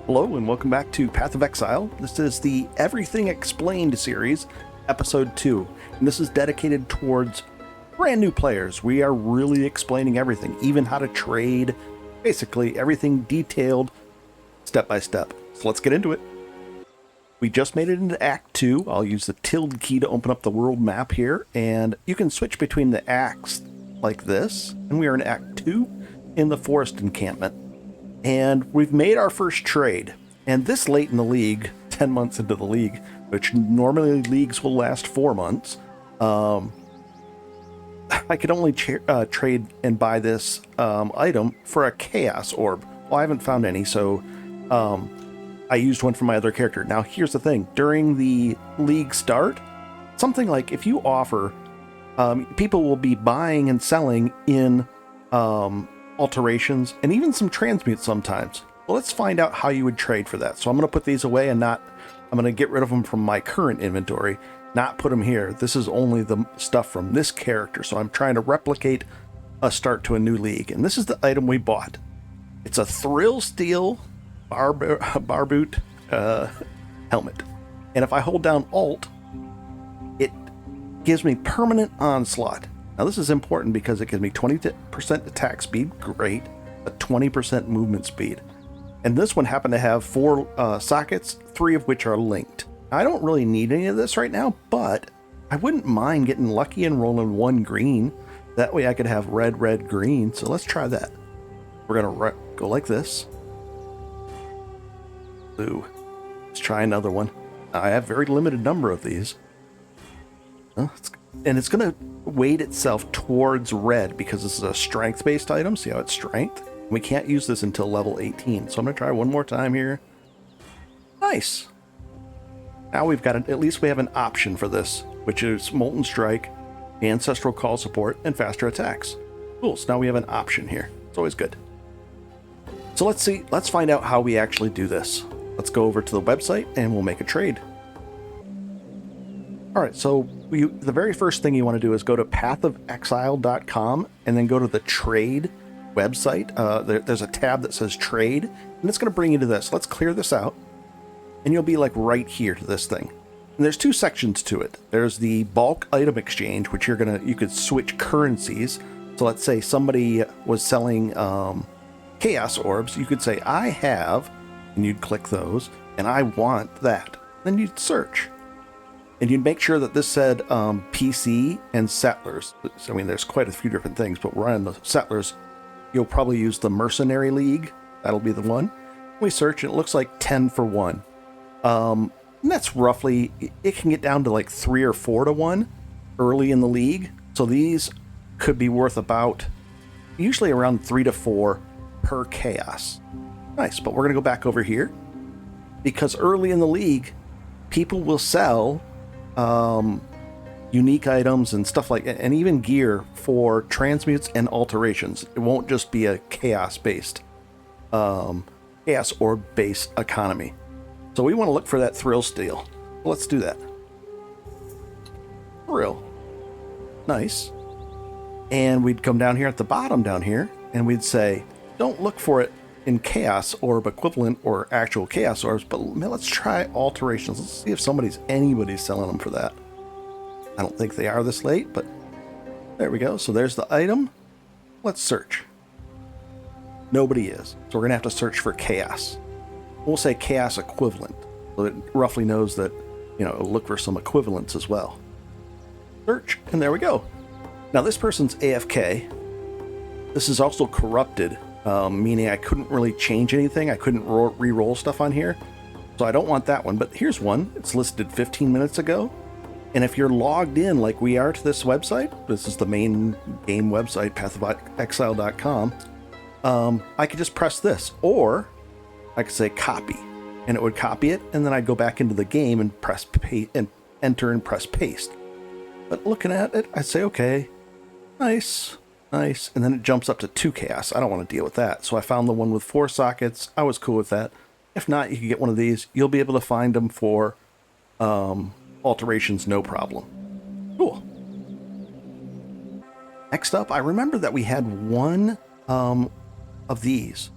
Hello and welcome back to Path of Exile. This is the Everything Explained series, episode 2, and this is dedicated towards brand new players. We are really explaining everything, even how to trade, basically everything detailed step by step. So let's get into it. We just made it into Act 2. I'll use the tilde key to open up the world map here, and you can switch between the acts like this, and we are in Act 2 in the forest encampment. And we've made our first trade. And this late in the league, 10 months into the league, which normally leagues will last 4 months, I could only trade and buy this item for a Chaos Orb. Well, I haven't found any, so I used one for my other character. Now, here's the thing. During the league start, something like if you offer, people will be buying and selling in alterations and even some transmutes sometimes. Well, let's find out how you would trade for that. So I'm going to put these away and I'm going to get rid of them from my current inventory, not put them here. This is only the stuff from this character. So I'm trying to replicate a start to a new league. And this is the item we bought. It's a Thrill Steel bar boot helmet. And if I hold down Alt, it gives me permanent onslaught. Now this is important because it gives me 20% attack speed, great, but 20% movement speed. And this one happened to have 4 sockets, 3 of which are linked. Now, I don't really need any of this right now, but I wouldn't mind getting lucky and rolling 1 green. That way I could have red, red, green. So let's try that. We're gonna go like this. Blue. Let's try another one. I have a very limited number of these. And it's going to weight itself towards red because this is a strength-based item. See how it's strength? We can't use this until level 18. So I'm going to try one more time here. Nice. Now we've got at least we have an option for this, which is Molten Strike, Ancestral Call Support, and faster attacks. Cool. So now we have an option here. It's always good. So let's find out how we actually do this. Let's go over to the website and we'll make a trade. All right, so the very first thing you want to do is go to pathofexile.com and then go to the trade website. There's a tab that says trade, and it's going to bring you to this. Let's clear this out, and you'll be like right here to this thing. And there's 2 sections to it. There's the bulk item exchange, which you could switch currencies. So let's say somebody was selling Chaos Orbs. You could say, I have, and you'd click those, and I want that. Then you'd search. And you'd make sure that this said PC and Settlers. I mean, there's quite a few different things, but we're on the Settlers. You'll probably use the Mercenary League. That'll be the one. We search, and it looks like 10 for 1. And that's roughly, it can get down to like 3 or 4 to 1 early in the league. So these could be worth about, usually around 3 to 4 per chaos. Nice, but we're going to go back over here. Because early in the league, people will sell unique items and stuff like, and even gear for transmutes and alterations. It won't just be a chaos orb based economy. So we want to look for that Thrill Steel. Let's do that. Thrill. Nice. And we'd come down here at the bottom down here and we'd say, don't look for it in Chaos Orb equivalent or actual Chaos Orbs, but let's try alterations. Let's see if anybody's selling them for that. I don't think they are this late, but there we go. So there's the item. Let's search. Nobody is. So we're going to have to search for Chaos. We'll say Chaos equivalent. So it roughly knows that, it'll look for some equivalents as well. Search, and there we go. Now this person's AFK. This is also corrupted. Meaning I couldn't really change anything. I couldn't re-roll stuff on here. So I don't want that one. But here's one. It's listed 15 minutes ago. And if you're logged in like we are to this website, this is the main game website, pathofexile.com, I could just press this. Or I could say copy. And it would copy it. And then I'd go back into the game and press paste and enter and press paste. But looking at it, I'd say, okay, nice. Nice. And then it jumps up to 2 chaos. I don't want to deal with that. So I found the one with 4 sockets. I was cool with that. If not, you can get one of these. You'll be able to find them for alterations, no problem. Cool. Next up, I remember that we had one of these.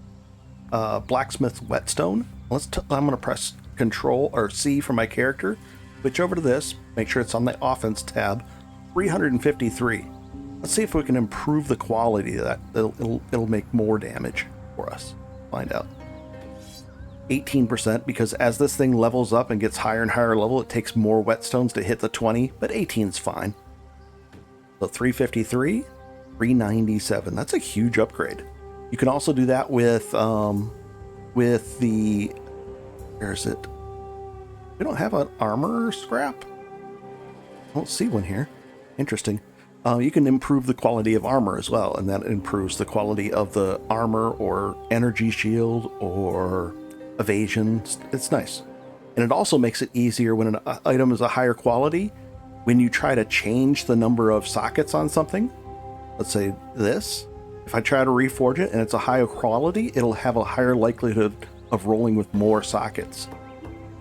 Blacksmith Whetstone. I'm going to press Control or C for my character. Switch over to this. Make sure it's on the offense tab. 353. Let's see if we can improve the quality of that. It'll make more damage for us. Find out. 18%, because as this thing levels up and gets higher and higher level, it takes more whetstones to hit the 20, but 18's fine. So 353, 397. That's a huge upgrade. You can also do that with the, where is it? We don't have an armor scrap. I don't see one here. Interesting. You can improve the quality of armor as well, and that improves the quality of the armor or energy shield or evasion. It's nice. And it also makes it easier when an item is a higher quality. When you try to change the number of sockets on something, let's say this, if I try to reforge it and it's a higher quality, it'll have a higher likelihood of rolling with more sockets.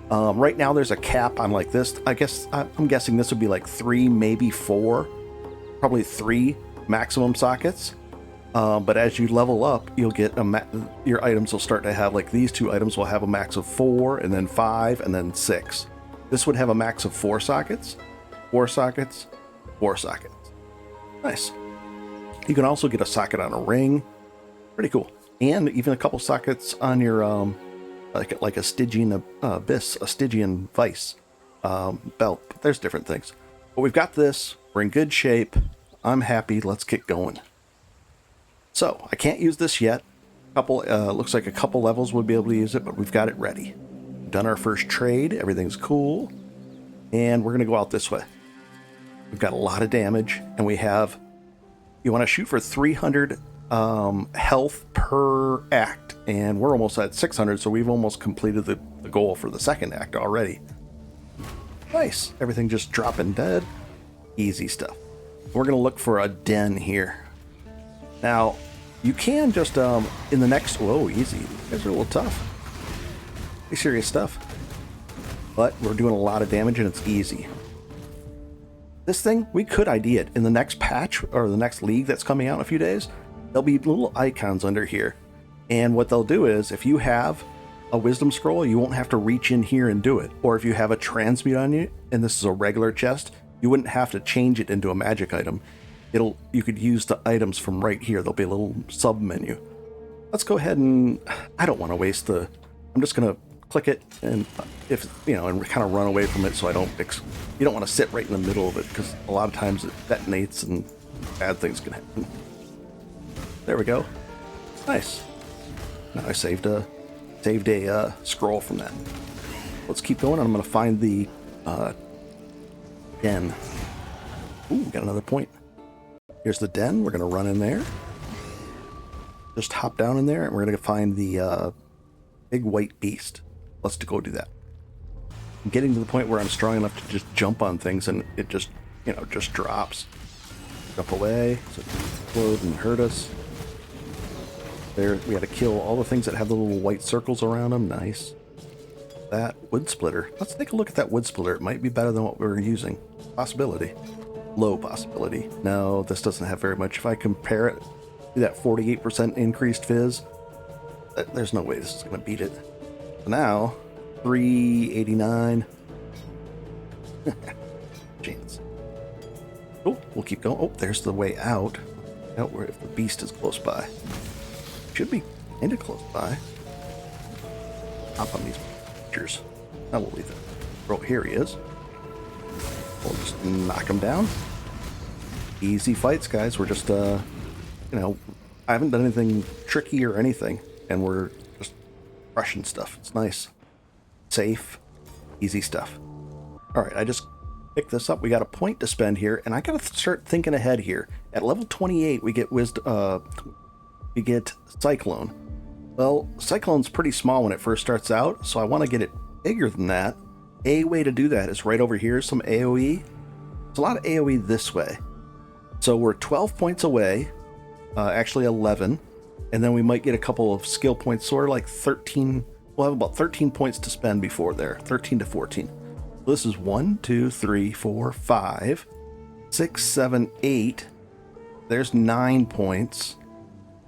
Right now there's a cap on like this. I'm guessing this would be like 3, maybe 4, probably 3 maximum sockets. But as you level up, you'll get your items will start to have, like these 2 items will have a max of 4, and then 5, and then 6. This would have a max of 4 sockets, 4 sockets, 4 sockets. Nice. You can also get a socket on a ring. Pretty cool. And even a couple sockets on your like a Stygian abyss, a Stygian vice belt. There's different things. But we've got this. We're in good shape. I'm happy. Let's get going. So I can't use this yet. Looks like a couple levels would be able to use it, but we've got it ready. We've done our first trade. Everything's cool. And we're going to go out this way. We've got a lot of damage, and we have, you want to shoot for 300 health per act, and we're almost at 600, so we've almost completed the goal for the second act already. Nice. Everything just dropping dead. Easy stuff. We're going to look for a den here. Now, you can just, in the next, whoa, easy. You guys are a little tough. Pretty serious stuff. But we're doing a lot of damage, and it's easy. This thing, we could ID it. In the next patch, or the next league that's coming out in a few days, there'll be little icons under here. And what they'll do is, if you have a wisdom scroll, you won't have to reach in here and do it. Or if you have a transmute on you, and this is a regular chest, you wouldn't have to change it into a magic item. You could use the items from right here. There'll be a little sub menu. Let's go ahead and, I don't want to waste I'm just going to click it, and and kind of run away from it so I don't, you don't want to sit right in the middle of it, because a lot of times it detonates and bad things can happen. There we go. Nice. Now I saved a scroll from that. Let's keep going. I'm going to find the den. Ooh, got another point. Here's the den. We're going to run in there. Just hop down in there, and we're going to find the big white beast. Let's go do that. I'm getting to the point where I'm strong enough to just jump on things, and it just, just drops. Jump away, so it doesn't explode and hurt us. There, we had to kill all the things that have the little white circles around them. Nice. That wood splitter. Let's take a look at that wood splitter. It might be better than what we were using. Possibility. Low possibility. No, this doesn't have very much. If I compare it to that 48% increased fizz, there's no way this is going to beat it. So now, 389. Chance. Oh, we'll keep going. Oh, there's the way out. Out where if the beast is close by. Should be kind of close by. Hop on these creatures. Now we'll leave it. Oh, here he is. We'll just knock him down. Easy fights, guys. We're just, I haven't done anything tricky or anything, and we're just crushing stuff. It's nice. Safe. Easy stuff. All right, I just picked this up. We got a point to spend here, and I gotta start thinking ahead here. At level 28, we get Cyclone. Well, Cyclone's pretty small when it first starts out, so I want to get it bigger than that. A way to do that is right over here, some AoE. There's a lot of AoE this way. So we're 12 points away, actually 11, and then we might get a couple of skill points, sort of like 13. We'll have about 13 points to spend before there, 13 to 14. So this is 1, 2, 3, 4, 5, 6, 7, 8. There's 9 points,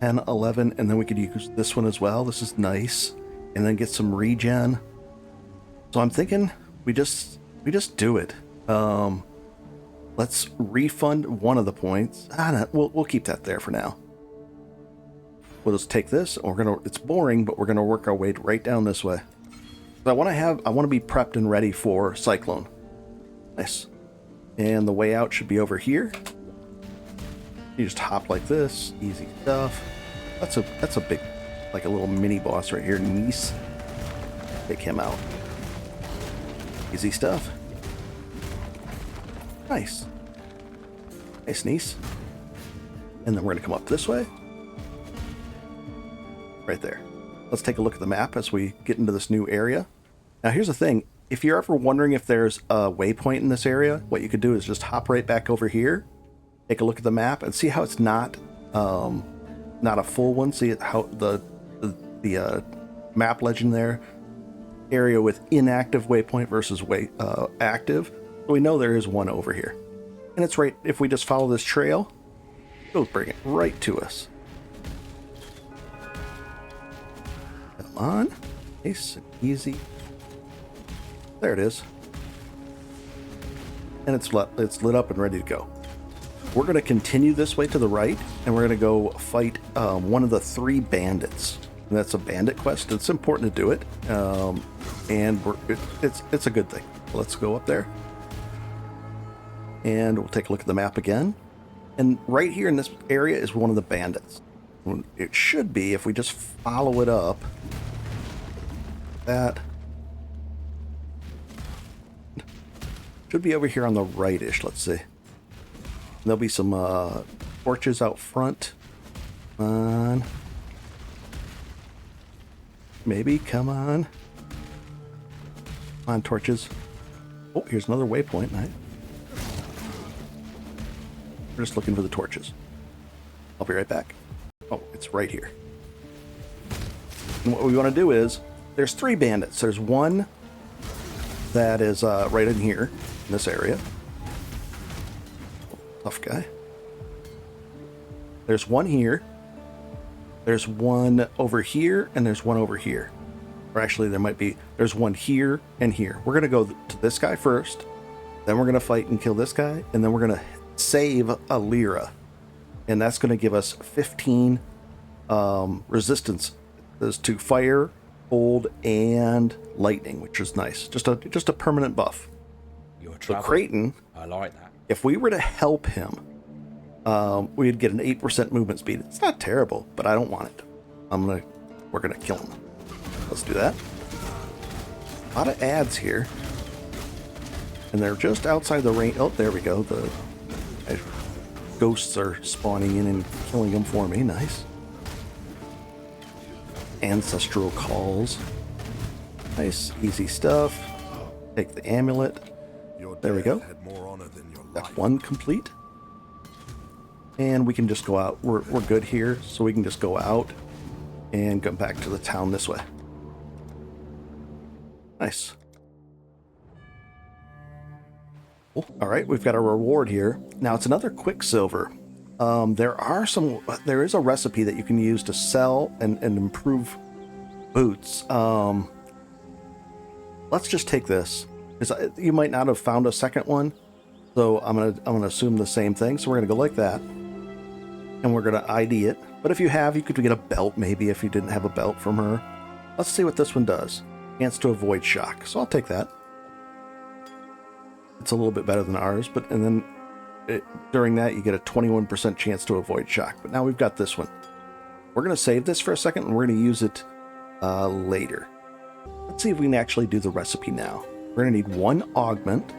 10, 11, and then we could use this one as well. This is nice. and then get some regen. So I'm thinking we just do it. Let's refund one of the points. No, we'll keep that there for now. We'll just take this. It's boring, but we're gonna work our way right down this way. I want to be prepped and ready for Cyclone. Nice. And the way out should be over here. You just hop like this, easy stuff. That's a big, like a little mini boss right here. Nice. Take him out. Easy stuff. Nice. Nice, nice. And then we're gonna come up this way. Right there. Let's take a look at the map as we get into this new area. Now here's the thing. If you're ever wondering if there's a waypoint in this area, what you could do is just hop right back over here, take a look at the map, and see how it's not a full one. See how the map legend there, area with inactive waypoint versus active. So we know there is one over here, and it's right. If we just follow this trail, it'll bring it right to us. Come on, nice and easy. There it is. And it's lit up and ready to go. We're going to continue this way to the right, and we're going to go fight one of the 3 bandits. And that's a bandit quest. It's important to do it, and it's a good thing. Let's go up there, and we'll take a look at the map again. And right here in this area is one of the bandits. It should be, if we just follow it up, that should be over here on the right-ish. Let's see. There'll be some torches out front. Come on. Maybe, come on. Come on, torches. Oh, here's another waypoint. Nice. We're just looking for the torches. I'll be right back. Oh, it's right here. And what we want to do is, there's 3 bandits. There's one that is right in here, in this area. Tough guy. There's one here. There's one over here, and there's one over here. Or actually, there's one here and here. We're going to go to this guy first. Then we're going to fight and kill this guy. And then we're going to save a Lyra. And that's going to give us 15 resistance to fire, cold, and lightning, which is nice. Just a permanent buff. So Creighton, I like that. If we were to help him, we'd get an 8% movement speed. It's not terrible, but I don't want it. We're gonna kill him. Let's do that. A lot of ads here, and they're just outside the range. Oh, there we go. The ghosts are spawning in and killing them for me. Nice. Ancestral calls. Nice, easy stuff. Take the amulet. There we go. That's one complete. And we can just go out. We're good here, so we can just go out and come back to the town this way. Nice. Cool. All right, we've got a reward here. Now it's another Quicksilver. There is a recipe that you can use to sell and improve boots. Let's just take this, because you might not have found a second one. So I'm gonna assume the same thing. So we're gonna go like that, and we're gonna ID it. But if you have, you could get a belt maybe if you didn't have a belt from her. Let's see what this one does. Chance to avoid shock. So I'll take that. It's a little bit better than ours, during that you get a 21% chance to avoid shock. But now we've got this one. We're gonna save this for a second, and we're gonna use it later. Let's see if we can actually do the recipe now. We're gonna need 1 augment.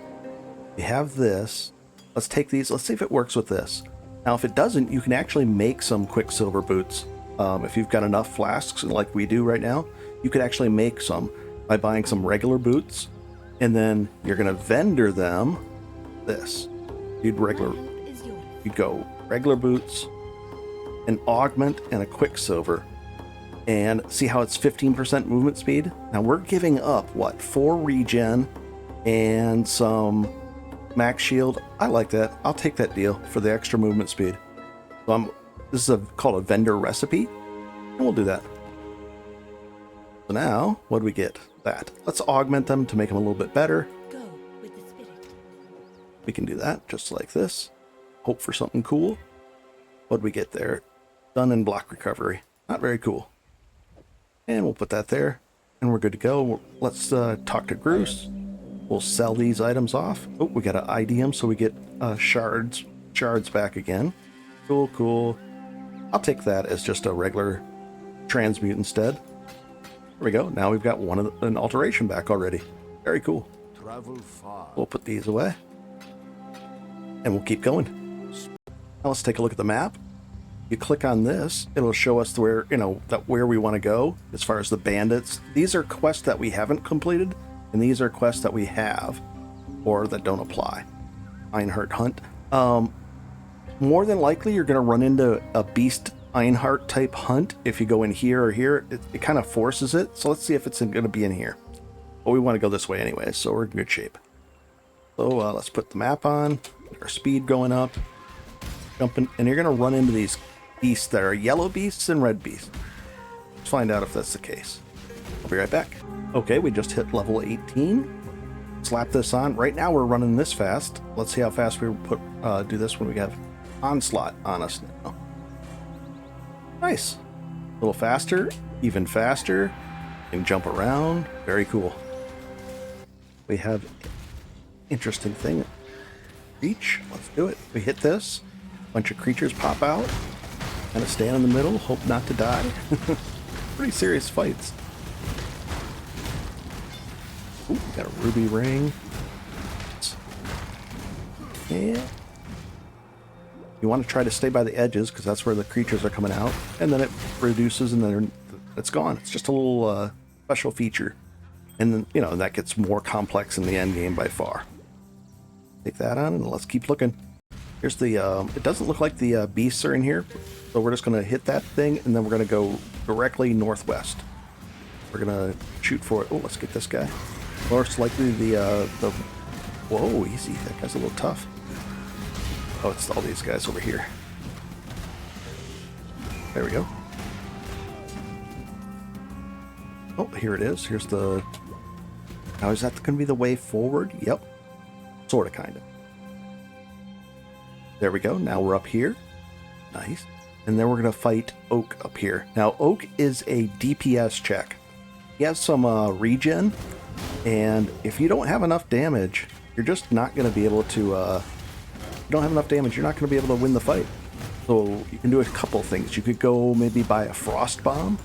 We have this. Let's take these. Let's see if it works with this. Now, if it doesn't, you can actually make some Quicksilver boots. If you've got enough flasks, like we do right now, you could actually make some by buying some regular boots, and then you're gonna vendor them. This. You'd go regular boots, an augment, and a Quicksilver. And see how it's 15% movement speed? Now we're giving up, 4 regen and some max shield. I like that. I'll take that deal for the extra movement speed. So this is called a vendor recipe, and we'll do that. So now, what do we get? That. Let's augment them to make them a little bit better. Go with the spirit. We can do that just like this. Hope for something cool. What do we get there? Done in block recovery. Not very cool. And we'll put that there. And we're good to go. Let's talk to Bruce. We'll sell these items off. Oh, we got to ID them so we get shards back again. Cool, cool. I'll take that as just a regular transmute instead. There we go. Now we've got an alteration back already. Very cool. Travel far. We'll put these away. And we'll keep going. Now let's take a look at the map. You click on this, it'll show us where, where we want to go as far as the bandits. These are quests that we haven't completed, and these are quests that we have or that don't apply. Einhart Hunt. More than likely, you're going to run into a Beast Einhart type hunt if you go in here or here. It kind of forces it. So let's see if it's going to be in here. But we want to go this way anyway, so we're in good shape. So let's put the map on. Get our speed going up. Jumping, and you're going to run into these beasts that are yellow beasts and red beasts. Let's find out if that's the case. I'll be right back. Okay, we just hit level 18. Slap this on. Right now we're running this fast. Let's see how fast we do this when we have Onslaught on us now. Nice. A little faster, even faster. Can jump around. Very cool. We have interesting thing. Reach. Let's do it. We hit this. Bunch of creatures pop out. Kind of stand in the middle. Hope not to die. Pretty serious fights. Ooh, got a ruby ring. Yeah. You want to try to stay by the edges because that's where the creatures are coming out. And then it reduces and then it's gone. It's just a little special feature. And then, that gets more complex in the end game by far. Take that on and let's keep looking. Here's the, it doesn't look like the beasts are in here. So we're just going to hit that thing and then we're going to go directly northwest. We're going to shoot for it. Oh, let's get this guy. Most likely the whoa, easy. That guy's a little tough. Oh, it's all these guys over here. There we go. Oh, here it is. Here's the... Now, is that going to be the way forward? Yep. Sort of, kind of. There we go. Now we're up here. Nice. And then we're going to fight Oak up here. Now, Oak is a DPS check. He has some regen. And if you don't have enough damage, you're just not going to be able to... you don't have enough damage, you're not going to be able to win the fight. So you can do a couple things. You could go maybe buy a frost bomb,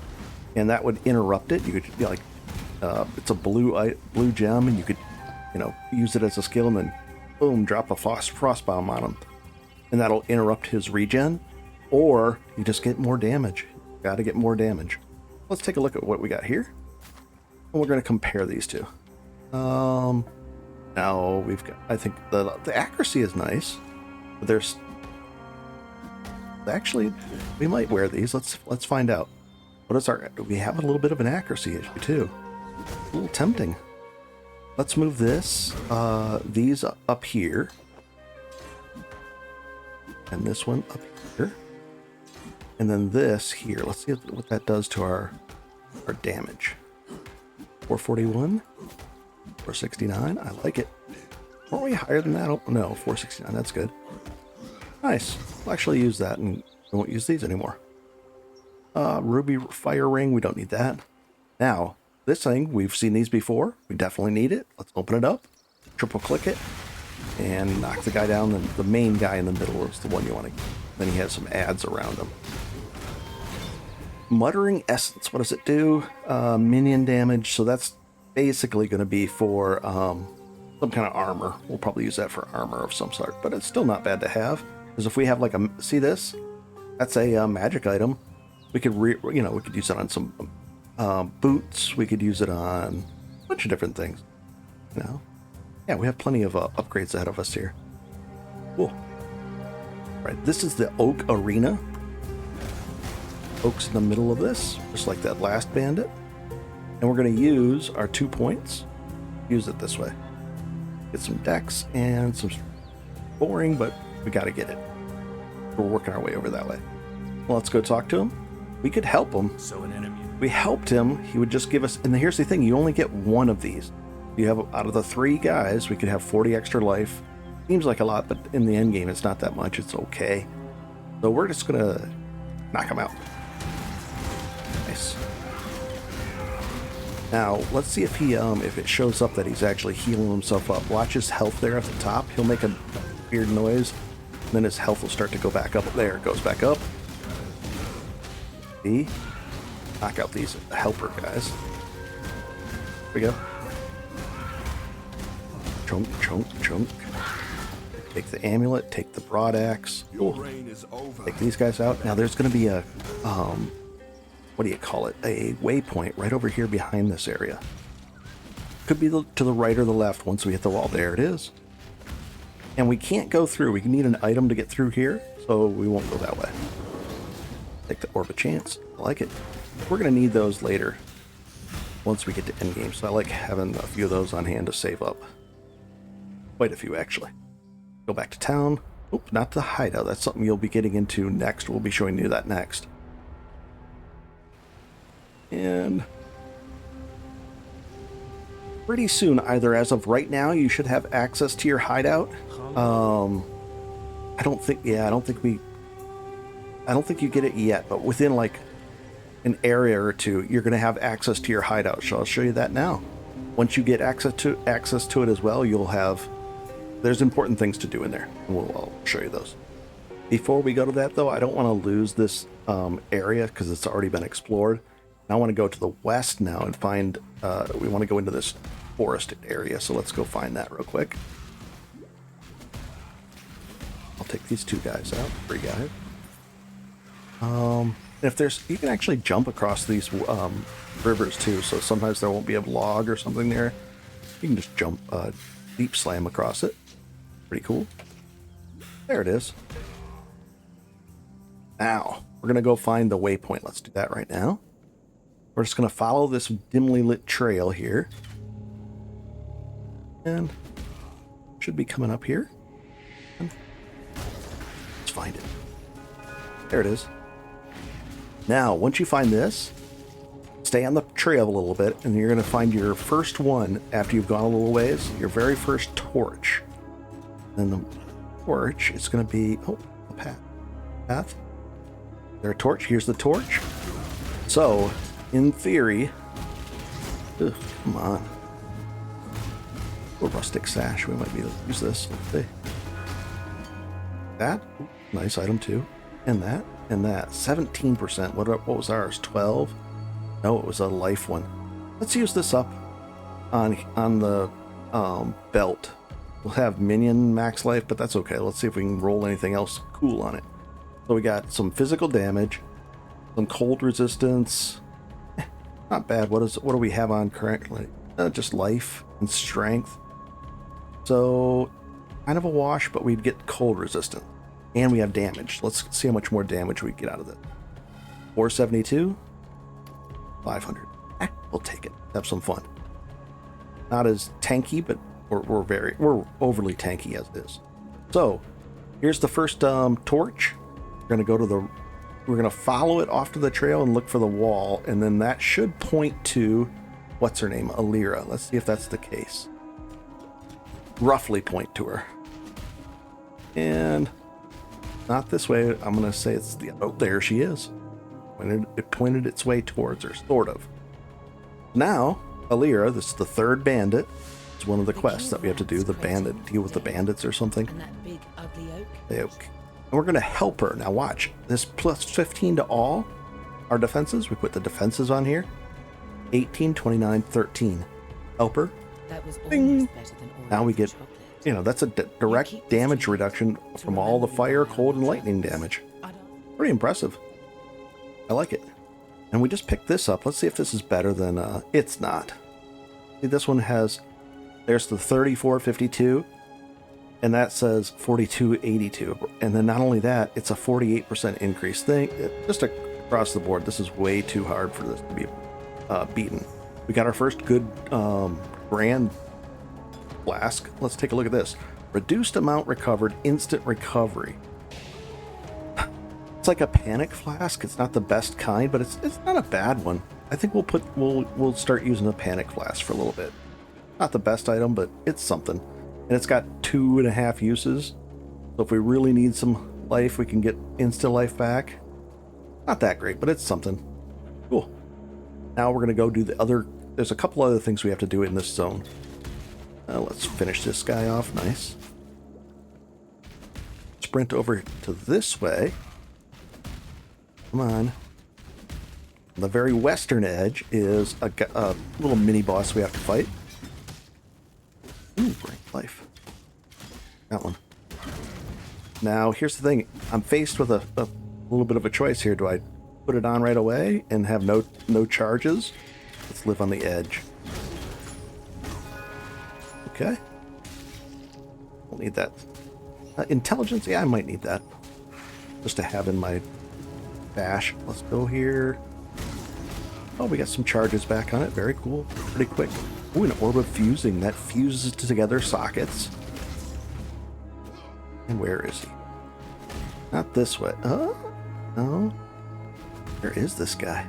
and that would interrupt it. You could it's a blue gem, and you could use it as a skill, and then boom, drop a frost bomb on him, and that'll interrupt his regen. Or you just get more damage. Got to get more damage. Let's take a look at what we got here, and we're going to compare these two. Now we've got. I think the accuracy is nice. There's actually, we might wear these. Let's find out. What is our? We have a little bit of an accuracy issue too. A little tempting. Let's move this. These up here, and this one up here, and then this here. Let's see what that does to our damage. 441, 469. I like it. Weren't we higher than that? Oh, no, 469. That's good. Nice. We'll actually use that and we won't use these anymore. Ruby fire ring. We don't need that. Now, this thing, we've seen these before. We definitely need it. Let's open it up. Triple click it. And knock the guy down. And the main guy in the middle is the one you want to... Then he has some ads around him. Muttering Essence. What does it do? Minion damage. So that's basically going to be for... some kind of armor. We'll probably use that for armor of some sort, but it's still not bad to have. Because if we have like a, see this? That's a magic item. We could we could use it on some boots. We could use it on a bunch of different things. Yeah, we have plenty of upgrades ahead of us here. Cool. All right, this is the Oak Arena. Oak's in the middle of this, just like that last bandit. And we're going to use our 2 points. Use it this way. Get some decks and some boring, but we got to get it. We're working our way over that way. Well, let's go talk to him. We could help him. So an enemy. we helped him, he would just give us, and here's the thing, you only get one of these. You have, out of the 3 guys, we could have 40 extra life. Seems like a lot, but in the end game, it's not that much. It's okay. So we're just gonna knock him out. Nice. Now, let's see if he, if it shows up that he's actually healing himself up. Watch his health there at the top. He'll make a weird noise, and then his health will start to go back up. There, it goes back up. See? Knock out these helper guys. Here we go. Chunk, chunk, chunk. Take the amulet, take the broad axe. Take these guys out. Now there's going to be a, what do you call it? A waypoint right over here behind this area. Could be to the right or the left once we hit the wall. There it is. And we can't go through. We need an item to get through here, so we won't go that way. Take the Orb of Chance. I like it. We're going to need those later once we get to endgame, so I like having a few of those on hand to save up. Quite a few, actually. Go back to town. Oop, not the hideout. That's something you'll be getting into next. We'll be showing you that next. And pretty soon, either as of right now, you should have access to your hideout. I don't think you get it yet, but within like an area or two, you're going to have access to your hideout. So I'll show you that now. Once you get access to it as well, you'll have, there's important things to do in there, and I'll show you those. Before we go to that, though, I don't want to lose this area because it's already been explored. I want to go to the west now and find, we want to go into this forested area, so let's go find that real quick. I'll take these 2 guys out, 3 guys. If there's, you can actually jump across these rivers too, so sometimes there won't be a log or something there. You can just jump, deep slam across it. Pretty cool. There it is. Now, we're going to go find the waypoint. Let's do that right now. We're just going to follow this dimly lit trail here. And should be coming up here. Let's find it. There it is. Now, once you find this, stay on the trail a little bit, and you're going to find your first one after you've gone a little ways, your very first torch. Then the torch is going to be, oh, a path. There, a torch. Here's the torch. So, in theory, ugh, come on. A rustic sash. We might be able to use this. Let's see. That, ooh, nice item too. And that. And that 17%. What was ours? 12? No, it was a life one. Let's use this up on the belt. We'll have minion max life, but that's okay. Let's see if we can roll anything else cool on it. So we got some physical damage, some cold resistance. Not bad. What do we have on currently? Just life and strength. So kind of a wash, but we'd get cold resistance. And we have damage. Let's see how much more damage we get out of this. 472, 500. We'll take it. Have some fun. Not as tanky, but we're overly tanky as it is. So here's the first torch. We're gonna follow it off to the trail and look for the wall, and then that should point to what's her name, Alira. Let's see if that's the case. Roughly point to her. And not this way. I'm going to say it's the... Oh, there she is. It pointed its way towards her, sort of. Now, Alira, this is the 3rd bandit. It's one of the quests that we have to do, the bandit, deal with the bandits or something. And that big ugly oak. The oak. And we're going to help her. Now watch. This plus 15 to all our defenses. We put the defenses on here. 18, 29, 13. Help her. That was Bing. almost better than all Now we the get... chocolate. You know, that's a direct damage reduction from all the fire, cold, and lightning damage. Pretty impressive. I like it. And we just picked this up. Let's see if this is better than... it's not. See, this one has... There's the 3452, and that says 4282. And then not only that, it's a 48% increase thing. Just across the board, this is way too hard for this to be beaten. We got our first good brand flask. Let's take a look at this. Reduced amount recovered, instant recovery. It's like a panic flask. It's not the best kind, but it's not a bad one. I think we'll start using the panic flask for a little bit. Not the best item, but it's something. And it's got 2.5 uses. So if we really need some life, we can get insta life back. Not that great, but it's something. Cool. Now we're gonna go do the other. There's a couple other things we have to do in this zone. Let's finish this guy off. Nice. Sprint over to this way. Come on. On the very western edge is a little mini boss we have to fight. Ooh, great life. That one. Now, here's the thing. I'm faced with a little bit of a choice here. Do I put it on right away and have no charges? Let's live on the edge. Okay. Don't need that. Intelligence? Yeah, I might need that. Just to have in my bash. Let's go here. Oh, we got some charges back on it. Very cool. Pretty quick. Ooh, an orb of fusing. That fuses together sockets. And where is he? Not this way. Oh, no. Where is this guy?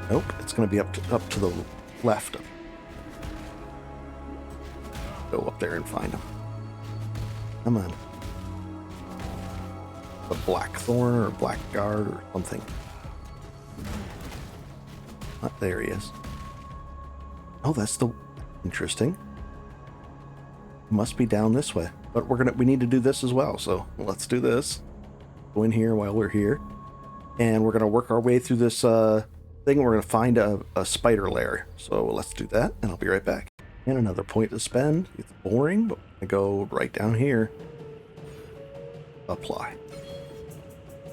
Nope. It's going to be up to the left. Go up there and find him. Come on. A blackthorn or a blackguard or something. Oh, there he is. Oh, that's the interesting. Must be down this way. But we need to do this as well, so let's do this. Go in here while we're here. And we're gonna work our way through this thing. We're gonna find a spider lair. So let's do that, and I'll be right back. And another point to spend. It's boring, but we're gonna go right down here. Apply.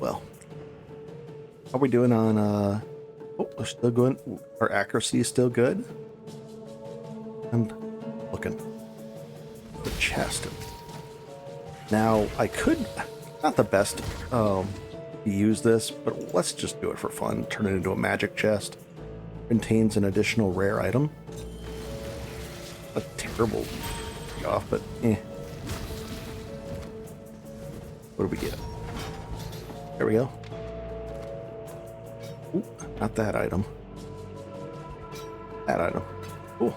Well. How are we doing on oh, we're still good. Our accuracy is still good. And looking. The chest. Now, I could, not the best use this, but let's just do it for fun. Turn it into a magic chest. Contains an additional rare item. A terrible off, but eh. What do we get? There we go. Ooh, not that item. That item. Cool.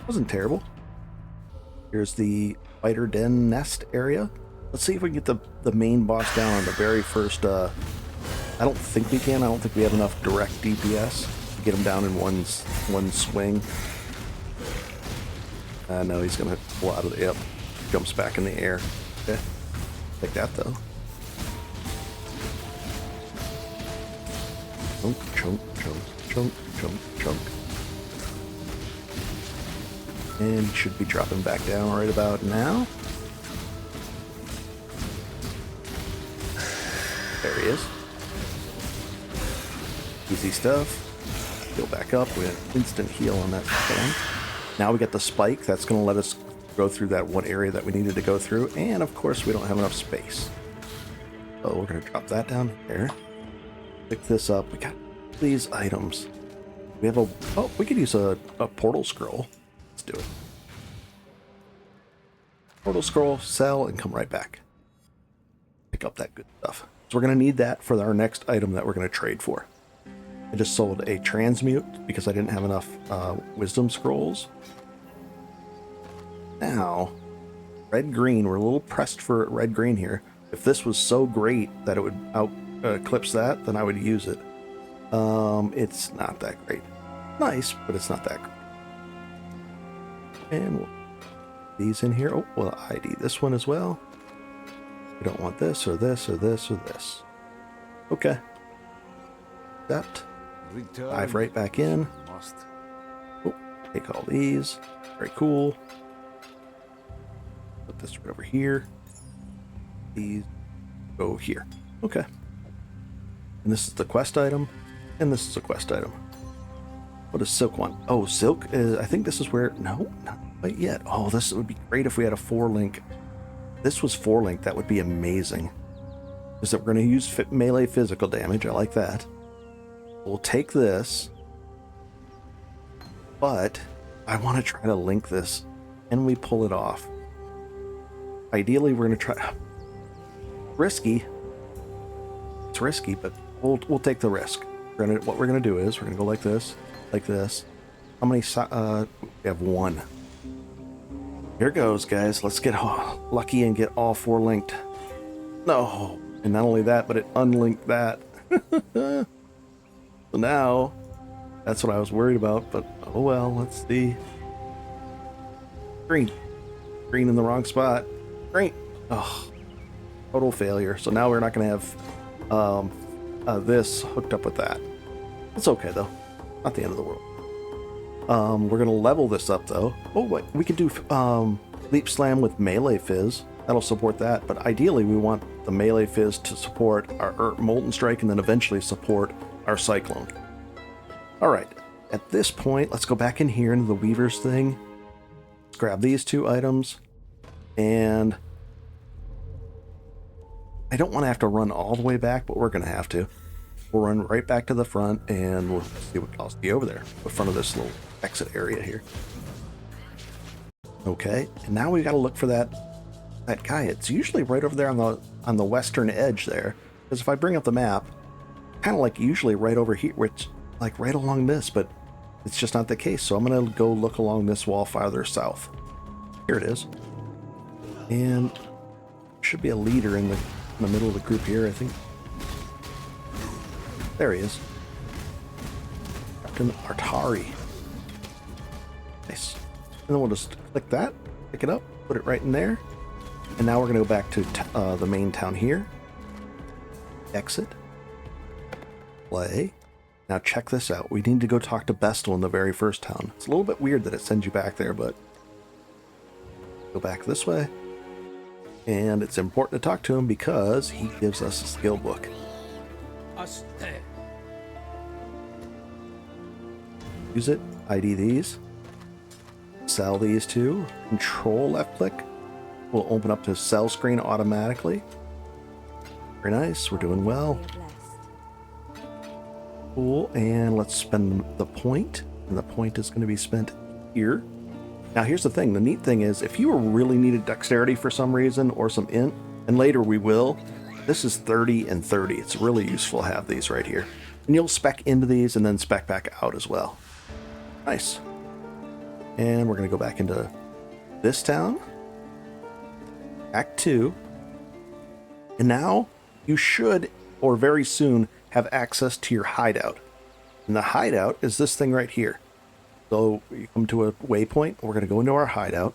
Wasn't terrible. Here's the spider den nest area. Let's see if we can get the main boss down on the very first. I don't think we can. I don't think we have enough direct DPS to get him down in one swing. No, he's gonna pull out of the yep. Jumps back in the air. Okay, take that though. Chunk, chunk, chunk, chunk, chunk, chunk. And should be dropping back down right about now. There he is. Easy stuff. Heal back up. We have instant heal on that thing. Now we got the spike. That's going to let us go through that one area that we needed to go through. And of course, we don't have enough space. So we're going to drop that down there. Pick this up. We got these items. We have oh, we could use a portal scroll. Let's do it. Portal scroll, sell, and come right back. Pick up that good stuff. So we're going to need that for our next item that we're going to trade for. I just sold a transmute because I didn't have enough wisdom scrolls. Now, red-green. We're a little pressed for red-green here. If this was so great that it would eclipse that, then I would use it. It's not that great. Nice, but it's not that great. And we'll put these in here. Oh, we'll ID this one as well. We don't want this or this or this or this. Okay. Accept. Dive right back in. Oh, take all these. Very cool. Put this right over here. These go here. Okay. And this is the quest item. And this is a quest item. What is silk one? Oh, silk is, I think this is where, no, not quite yet. Oh, this would be great if we had a 4-link. This was 4-link, that would be amazing. Is that we're going to use melee physical damage. I like that. We'll take this. But I want to try to link this. And we pull it off. Ideally, we're going to try. Risky. It's risky, but we'll take the risk. what we're gonna do is we're gonna go like this, like this. How many? We have one. Here goes, guys. Let's get lucky and get all 4 linked. No, and not only that, but it unlinked that. So now, that's what I was worried about. But oh well. Let's see. Green in the wrong spot. Green. Oh, total failure. So now we're not gonna have this hooked up with that. It's okay though. Not the end of the world. We're gonna level this up though. Oh wait, we could do Leap Slam with Melee Fizz. That'll support that, but ideally we want the Melee Fizz to support our Molten Strike and then eventually support our Cyclone. Alright, at this point, let's go back in here into the Weaver's thing. Let's grab these 2 items, and I don't want to have to run all the way back, but we're gonna have to. We'll run right back to the front and we'll see what I'll see over there, in front of this little exit area here. Okay, and now we got to look for that guy. It's usually right over there on the western edge there. Because if I bring up the map, kind of like usually right over here, which like right along this, but it's just not the case. So I'm gonna go look along this wall farther south. Here it is, and should be a leader in the middle of the group here, I think. There he is. Captain Artari. Nice. And then we'll just click that, pick it up, put it right in there. And now we're going to go back to the main town here. Exit. Play. Now check this out. We need to go talk to Bestel in the very first town. It's a little bit weird that it sends you back there, but go back this way. And it's important to talk to him because he gives us a skill book. Use it, ID these, sell these 2, control left click will open up to sell screen automatically. Very nice, we're doing well. Cool, and let's spend the point, and the point is going to be spent here. Now here's the thing, the neat thing is if you really needed dexterity for some reason or some int, and later we will, this is 30 and 30. It's really useful to have these right here. And you'll spec into these and then spec back out as well. Nice. And we're going to go back into this town. Act 2. And now you should, or very soon, have access to your hideout. And the hideout is this thing right here. So you come to a waypoint. We're going to go into our hideout.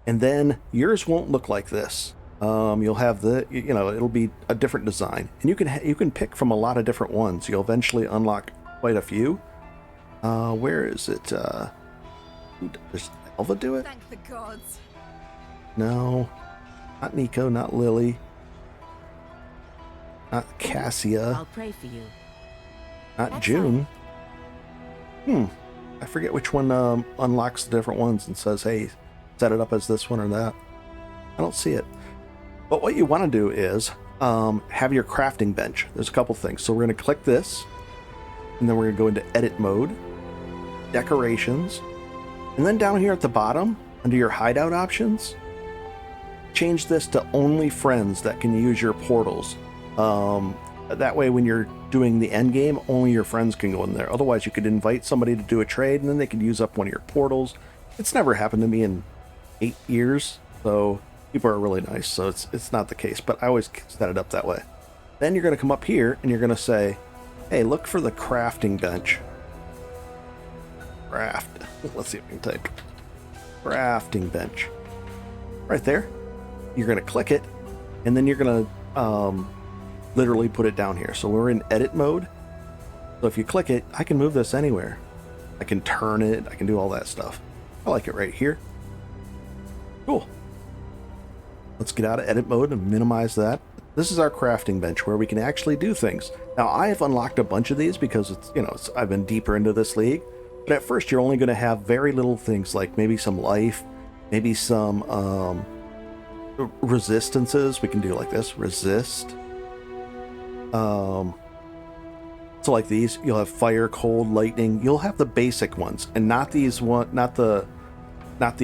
And then yours won't look like this. You'll have it'll be a different design. And you can pick from a lot of different ones. You'll eventually unlock quite a few. Where is it? Does Elva do it? Thank the gods. No. Not Nico, not Lily. Not Cassia. I'll pray for you. Not June. I forget which one unlocks the different ones and says, hey, set it up as this one or that. I don't see it. But what you want to do is have your crafting bench. There's a couple things. So we're going to click this, and then we're going to go into edit mode, decorations, and then down here at the bottom, under your hideout options, change this to only friends that can use your portals. That way when you're doing the end game, only your friends can go in there. Otherwise, you could invite somebody to do a trade, and then they could use up one of your portals. It's never happened to me in 8 years, so people are really nice, so it's not the case, but I always set it up that way. Then you're going to come up here, and you're going to say, hey, look for the crafting bench. Craft. Let's see if we can type. Crafting bench. Right there. You're going to click it, and then you're going to literally put it down here. So we're in edit mode. So if you click it, I can move this anywhere. I can turn it. I can do all that stuff. I like it right here. Cool. Let's get out of edit mode and minimize that. This is our crafting bench where we can actually do things. Now, I have unlocked a bunch of these because I've been deeper into this league. But at first, you're only going to have very little things like maybe some life, maybe some resistances. We can do like this, resist. So like these, you'll have fire, cold, lightning. You'll have the basic ones, and not the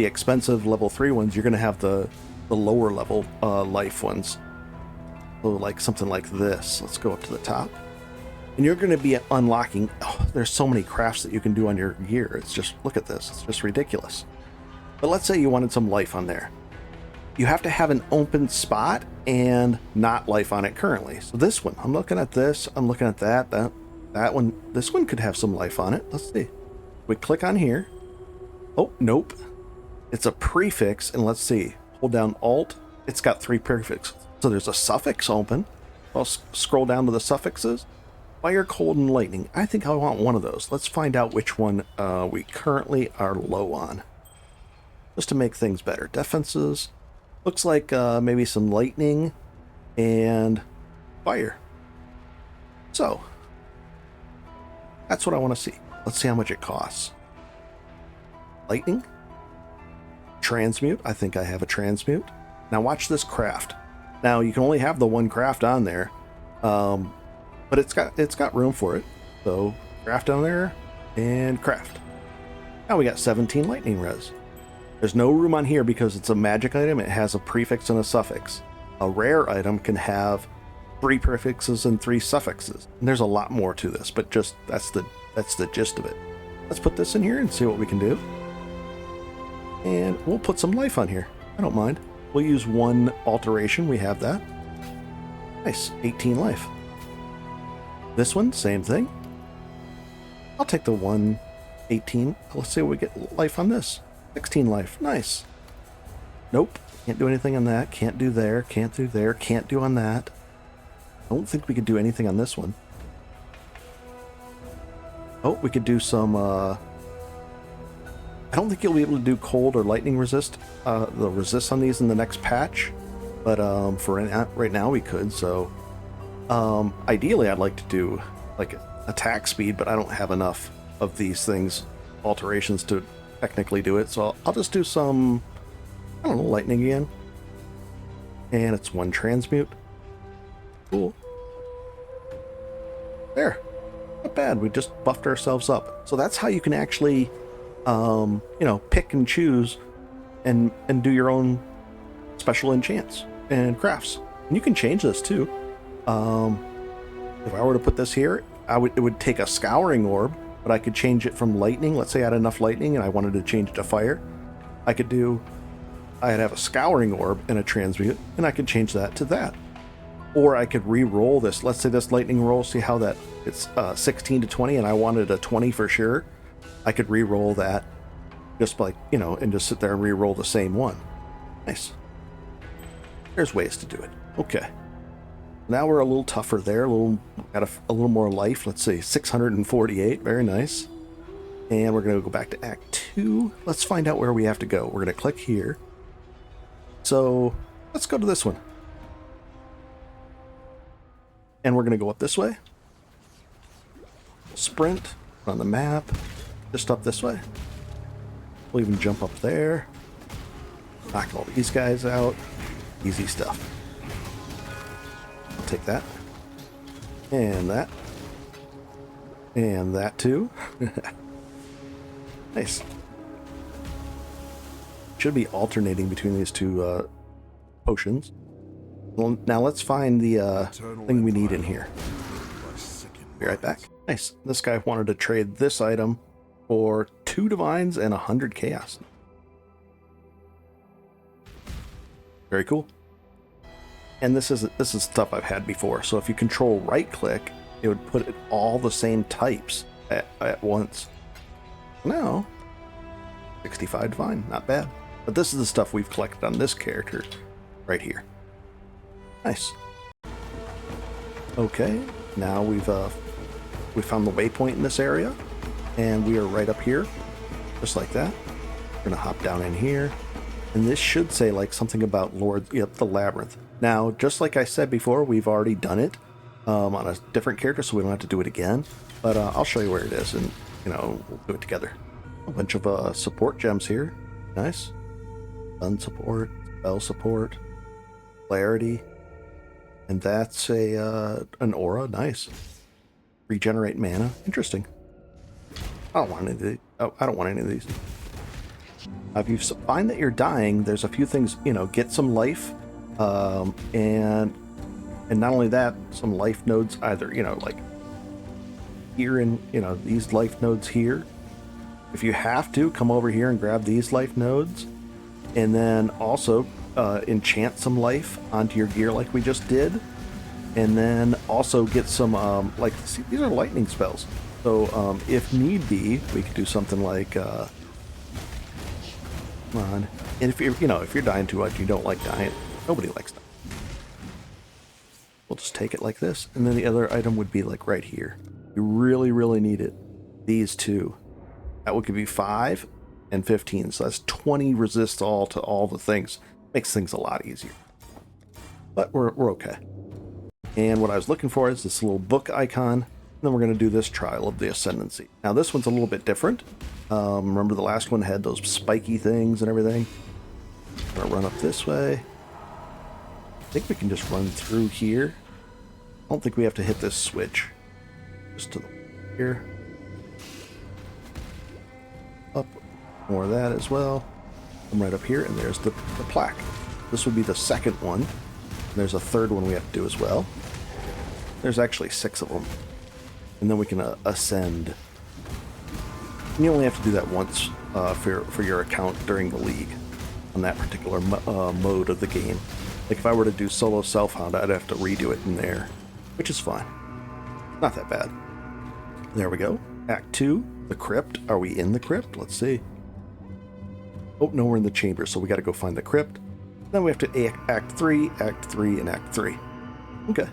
expensive level 3 ones. You're going to have the lower level life ones. So like something like this. Let's go up to the top. And you're going to be unlocking, oh, there's so many crafts that you can do on your gear. It's just, look at this, it's just ridiculous. But let's say you wanted some life on there. You have to have an open spot and not life on it currently. So this one, I'm looking at this, I'm looking at that one, this one could have some life on it. Let's see. We click on here. Oh, nope. It's a prefix, and let's see. Hold down Alt. It's got 3 prefixes. So there's a suffix open. I'll scroll down to the suffixes. Fire, cold, and lightning. I think I want one of those. Let's find out which one we currently are low on. Just to make things better. Defenses. Looks like maybe some lightning and fire. So, that's what I want to see. Let's see how much it costs. Lightning. Transmute. I think I have a transmute. Now watch this craft. Now you can only have the one craft on there, but it's got room for it. So craft on there and craft. Now we got 17 lightning res. There's no room on here because it's a magic item. It has a prefix and a suffix. A rare item can have 3 prefixes and 3 suffixes. And there's a lot more to this, but just that's the gist of it. Let's put this in here and see what we can do. And we'll put some life on here. I don't mind. We'll use 1 alteration. We have that. Nice. 18 life. This one, same thing. I'll take the 1 18. Let's see what we get life on this. 16 life. Nice. Nope. Can't do anything on that. Can't do there. Can't do there. Can't do on that. I don't think we could do anything on this one. Oh, we could do some, I don't think you'll be able to do cold or lightning resist, the resist on these in the next patch, but for right now we could, so ideally I'd like to do like attack speed, but I don't have enough of these things, alterations to technically do it, so I'll just do some, I don't know, lightning again. And it's 1 transmute. Cool. There. Not bad. We just buffed ourselves up. So that's how you can actually, you know, pick and choose and do your own special enchants and crafts. And you can change this too. If I were to put this here, it would take a scouring orb, but I could change it from lightning. Let's say I had enough lightning and I wanted to change it to fire. I'd have a scouring orb and a transmute, and I could change that to that. Or I could re-roll this. Let's say this lightning roll, see how that it's 16 to 20 and I wanted a 20 for sure. I could re-roll that just like, you know, and just sit there and re-roll the same one. Nice. There's ways to do it. Okay. Now we're a little tougher there. Got a little more life. Let's see, 648. Very nice. And we're going to go back to Act 2. Let's find out where we have to go. We're going to click here. So let's go to this one. And we're going to go up this way. Sprint on the map. Just up this way. We'll even jump up there. Knock all these guys out. Easy stuff. I'll take that. And that. And that too. Nice. Should be alternating between these two potions. Well, now let's find the thing we need in here. Be right back. Nice. This guy wanted to trade this item for 2 divines and 100 chaos. Very cool. And this is stuff I've had before. So if you control right click, it would put it all the same types at once. Now, 65 divine, not bad. But this is the stuff we've collected on this character right here. Nice. Okay, now we found the waypoint in this area, and we are right up here, just like that. We're gonna hop down in here, and this should say like something about the labyrinth. Now, just like I said before, we've already done it on a different character, so we don't have to do it again. But I'll show you where it is, and we'll do it together. A bunch of support gems here. Nice. Gun support, spell support, clarity. And that's an aura. Nice. Regenerate mana. Interesting. I don't want any of these. Oh, I don't want any of these. If you find that you're dying, there's a few things. Get some life, and not only that, some life nodes. Either like here in, these life nodes here. If you have to, come over here and grab these life nodes, and then also enchant some life onto your gear like we just did, and then also get some see, these are lightning spells. So if need be, we could do something like come on. And if you're dying too much, you don't like dying. Nobody likes dying. We'll just take it like this, and then the other item would be like right here. You really, really need it. These two. That would give you 5 and 15, so that's 20 resist all to all the things. Makes things a lot easier. But we're okay. And what I was looking for is this little book icon. And then we're going to do this Trial of the Ascendancy. Now this one's a little bit different. Remember the last one had those spiky things and everything? I'm going to run up this way. I think we can just run through here. I don't think we have to hit this switch. Just to the here. Up. More of that as well. I'm right up here, and there's the plaque. This would be the second one. There's a third one we have to do as well. There's actually 6 of them. And then we can ascend. And you only have to do that once for your account during the league on that particular mode of the game. Like if I were to do solo Self-Hound, I'd have to redo it in there, which is fine. Not that bad. There we go. Act 2, the crypt. Are we in the crypt? Let's see. Oh, no, we're in the chamber, so we got to go find the crypt. Then we have to Act 3, and Act 3. Okay.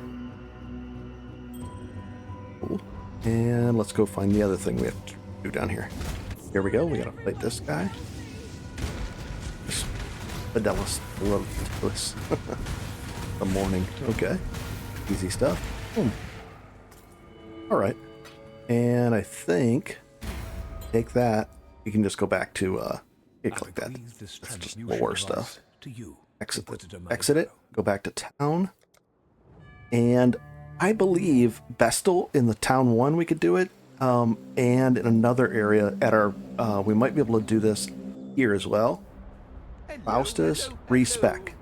Cool. And let's go find the other thing we have to do down here. Here we go. We got to fight this guy. Fidelis. The morning. Okay. Easy stuff. Boom. All right. And I think take that. You can just go back to click that. That's just more stuff. Exit it. Go back to town. And I believe Bestel in the town 1 we could do it. And in another area at our we might be able to do this here as well. Faustus respec.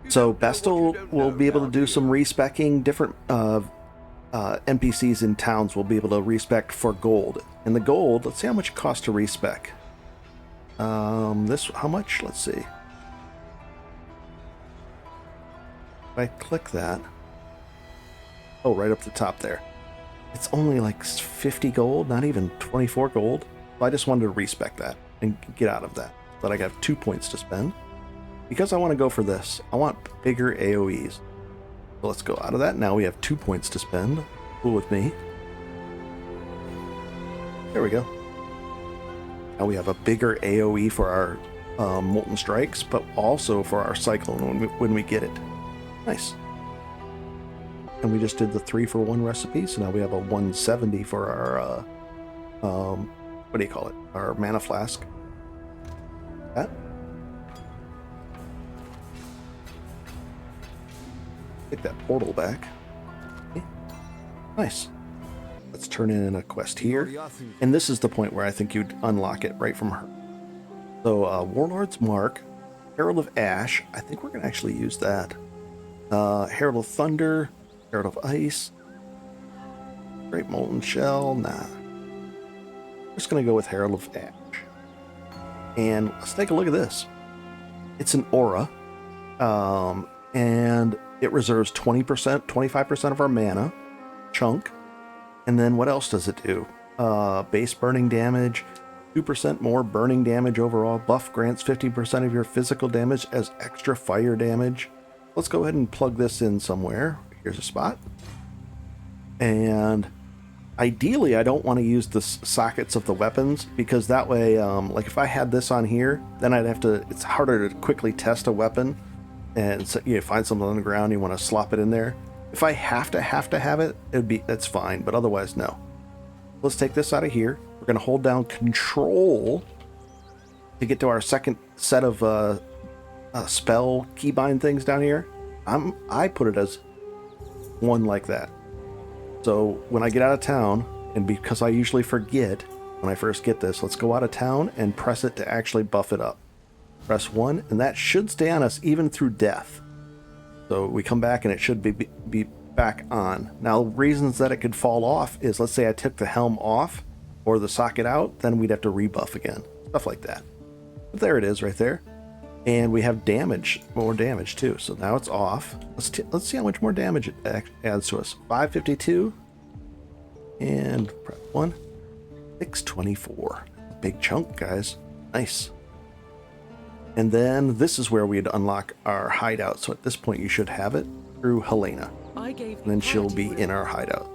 So Bestel will be able to do some respecking. Different NPCs in towns will be able to respec for gold. And the gold, let's see how much it costs to respec. This, how much? Let's see. If I click that. Oh, right up the top there. It's only like 50 gold, not even 24 gold. So I just wanted to respec that and get out of that. But I got 2 points to spend. Because I want to go for this. I want bigger AoEs. So let's go out of that. Now we have 2 points to spend. Cool with me. There we go. Now we have a bigger AoE for our Molten Strikes, but also for our Cyclone when we get it. Nice. And we just did the 3-for-1 recipe, so now we have a 170 for our, what do you call it? Our Mana Flask. That. Take that portal back. Okay. Nice. Let's turn in a quest here. And this is the point where I think you'd unlock it right from her. So, Warlord's Mark, Herald of Ash. I think we're going to actually use that. Herald of Thunder, Herald of Ice, Great Molten Shell. Nah. We're just going to go with Herald of Ash. And let's take a look at this. It's an aura. And it reserves 20%, 25% of our mana chunk. And then what else does it do? Base burning damage, 2% more burning damage overall. Buff grants 50% of your physical damage as extra fire damage. Let's go ahead and plug this in somewhere. Here's a spot. And ideally, I don't want to use the sockets of the weapons, because that way, like if I had this on here, then I'd have to, it's harder to quickly test a weapon. And so you find something on the ground, you want to slop it in there. If I have to have it, that's fine, but otherwise, no. Let's take this out of here. We're going to hold down Control to get to our second set of spell keybind things down here. I put it as one like that. So when I get out of town, and because I usually forget when I first get this, let's go out of town and press it to actually buff it up. Press 1, and that should stay on us even through death. So we come back and it should be back on. Now, reasons that it could fall off is, let's say I took the helm off or the socket out, then we'd have to rebuff again. Stuff like that. But there it is right there. And we have damage, more damage too. So now it's off. Let's see how much more damage it adds to us. 552. And press 1. 624. Big chunk, guys. Nice. And then this is where we'd unlock our hideout. So at this point, you should have it through Helena. And then she'll be in our hideout.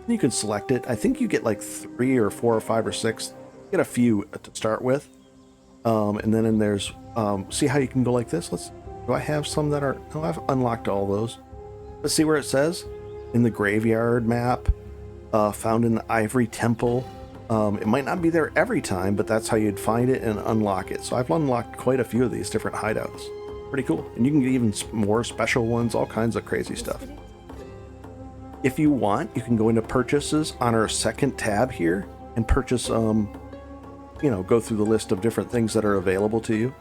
And you can select it. I think you get like 3 or 4 or 5 or 6. You get a few to start with. And then there's, see how you can go like this? Do I have some that are, no, I've unlocked all those. Let's see where it says. In the graveyard map, found in the Ivory Temple. It might not be there every time, but that's how you'd find it and unlock it. So I've unlocked quite a few of these different hideouts. Pretty cool. And you can get even more special ones, all kinds of crazy stuff. If you want, you can go into purchases on our second tab here and purchase, go through the list of different things that are available to you.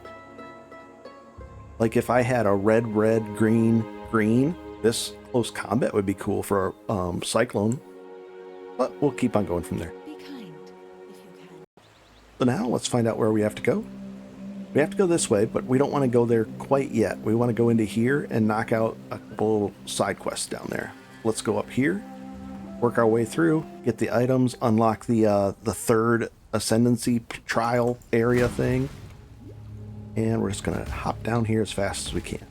Like if I had a red, green, this close combat would be cool for Cyclone. But we'll keep on going from there. Be kind if you can. So now let's find out where we have to go. We have to go this way, but we don't want to go there quite yet. We want to go into here and knock out a couple side quests down there. Let's go up here, work our way through, get the items, unlock the third ascendancy trial area thing. And we're just going to hop down here as fast as we can.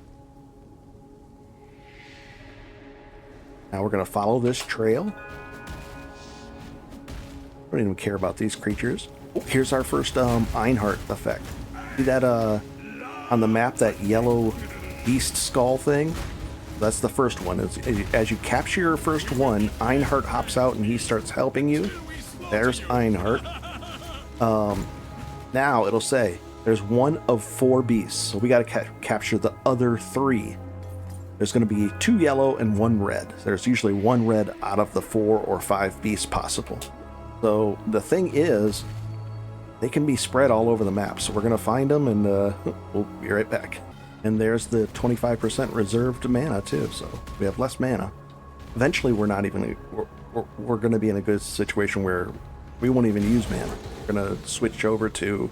Now we're going to follow this trail. I don't even care about these creatures. Oh, here's our first Einhart effect. See that on the map, that yellow beast skull thing? That's the first one. As you capture your first one, Einhart hops out and he starts helping you. There's Einhart. Now it'll say there's 1 of 4 beasts, so we got to capture the other 3. There's going to be 2 yellow and 1 red. There's usually 1 red out of the 4 or 5 beasts possible. So the thing is, they can be spread all over the map. So we're going to find them and we'll be right back. And there's the 25% reserved mana too. So we have less mana. Eventually we're going to be in a good situation where we won't even use mana. We're going to switch over to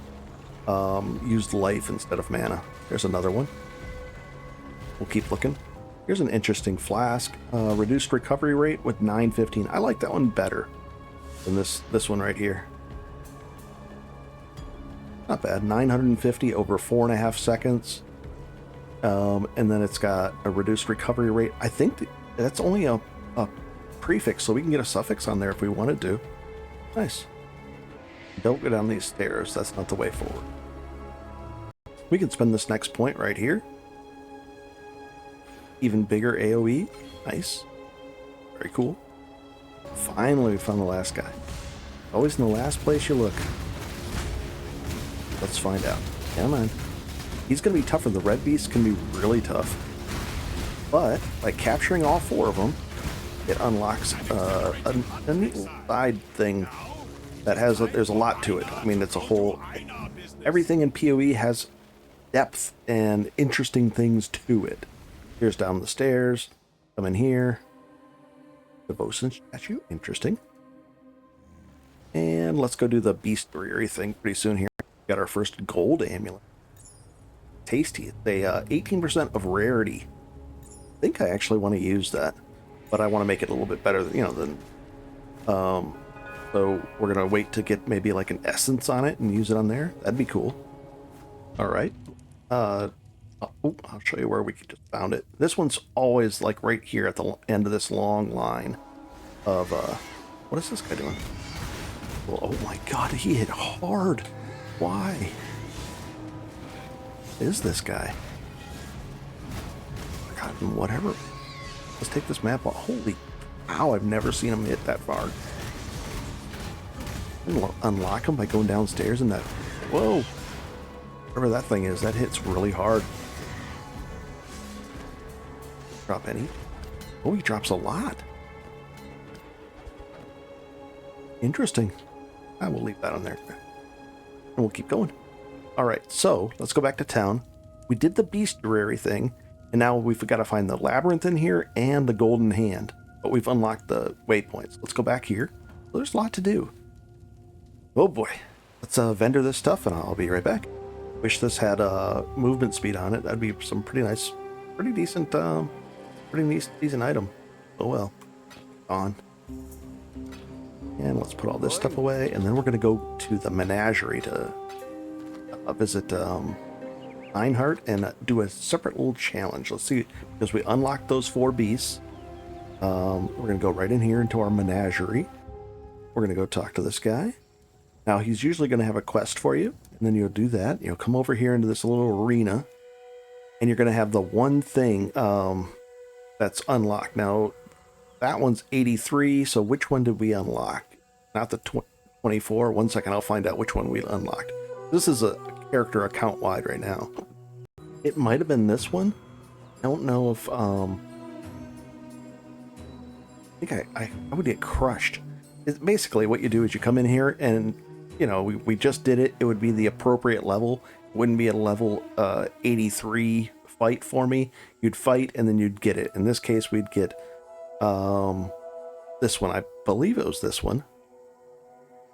use life instead of mana. There's another one. We'll keep looking. Here's an interesting flask. Reduced recovery rate with 915. I like that one better than this one right here. Not bad. 950 over 4.5 seconds. And then it's got a reduced recovery rate. I think that's only a prefix, so we can get a suffix on there if we wanted to. Nice. Don't go down these stairs. That's not the way forward. We can spend this next point right here. Even bigger AoE. Nice. Very cool. Finally, we found the last guy. Always in the last place you look. Let's find out. Come on. He's going to be tougher. The red beast can be really tough. But by capturing all 4 of them, it unlocks a neat side thing that has there's a lot to it. I mean, it's a whole... Everything in PoE has depth and interesting things to it. Here's down the stairs. Come in here. Devotion statue. Interesting. And let's go do the bestiary thing pretty soon here. Got our first gold amulet. Tasty. It's a 18% of rarity. I think I actually want to use that, but I want to make it a little bit better, than. So we're gonna wait to get maybe like an essence on it and use it on there. That'd be cool. All right. I'll show you where we just found it. This one's always like right here at the end of this long line of what is this guy doing? Well, oh my god, he hit hard. Why? What is this guy? God, whatever. Let's take this map off. Holy cow, I've never seen him hit that far. Unlock him by going downstairs and that. Whoa! Whatever that thing is, that hits really hard. Drop any? Oh, he drops a lot. Interesting. I will leave that on there. And we'll keep going. Alright, so let's go back to town. We did the bestiary thing, and now we've got to find the labyrinth in here and the golden hand. but we've unlocked the waypoints. Let's go back here. There's a lot to do. Oh boy. Let's vendor this stuff and I'll be right back. Wish this had movement speed on it. That'd be some pretty nice, pretty decent item. Oh well. On. And let's put all this stuff away, and then we're going to go to the menagerie to visit Einhart and do a separate little challenge. Let's see, because we unlocked those 4 beasts. We're going to go right in here into our menagerie. We're going to go talk to this guy. Now, he's usually going to have a quest for you, and then you'll do that. You'll come over here into this little arena, and you're going to have the one thing that's unlocked. Now, that one's 83, so which one did we unlock? Not the 24. 1 second, I'll find out which one we unlocked. This is a character account wide right now. It might have been this one. I don't know if I think I would get crushed. It's basically what you do is you come in here and we just did it. It would be the appropriate level. It wouldn't be a level 83 fight for me. You'd fight and then you'd get it. In this case, we'd get this one. I believe it was this one.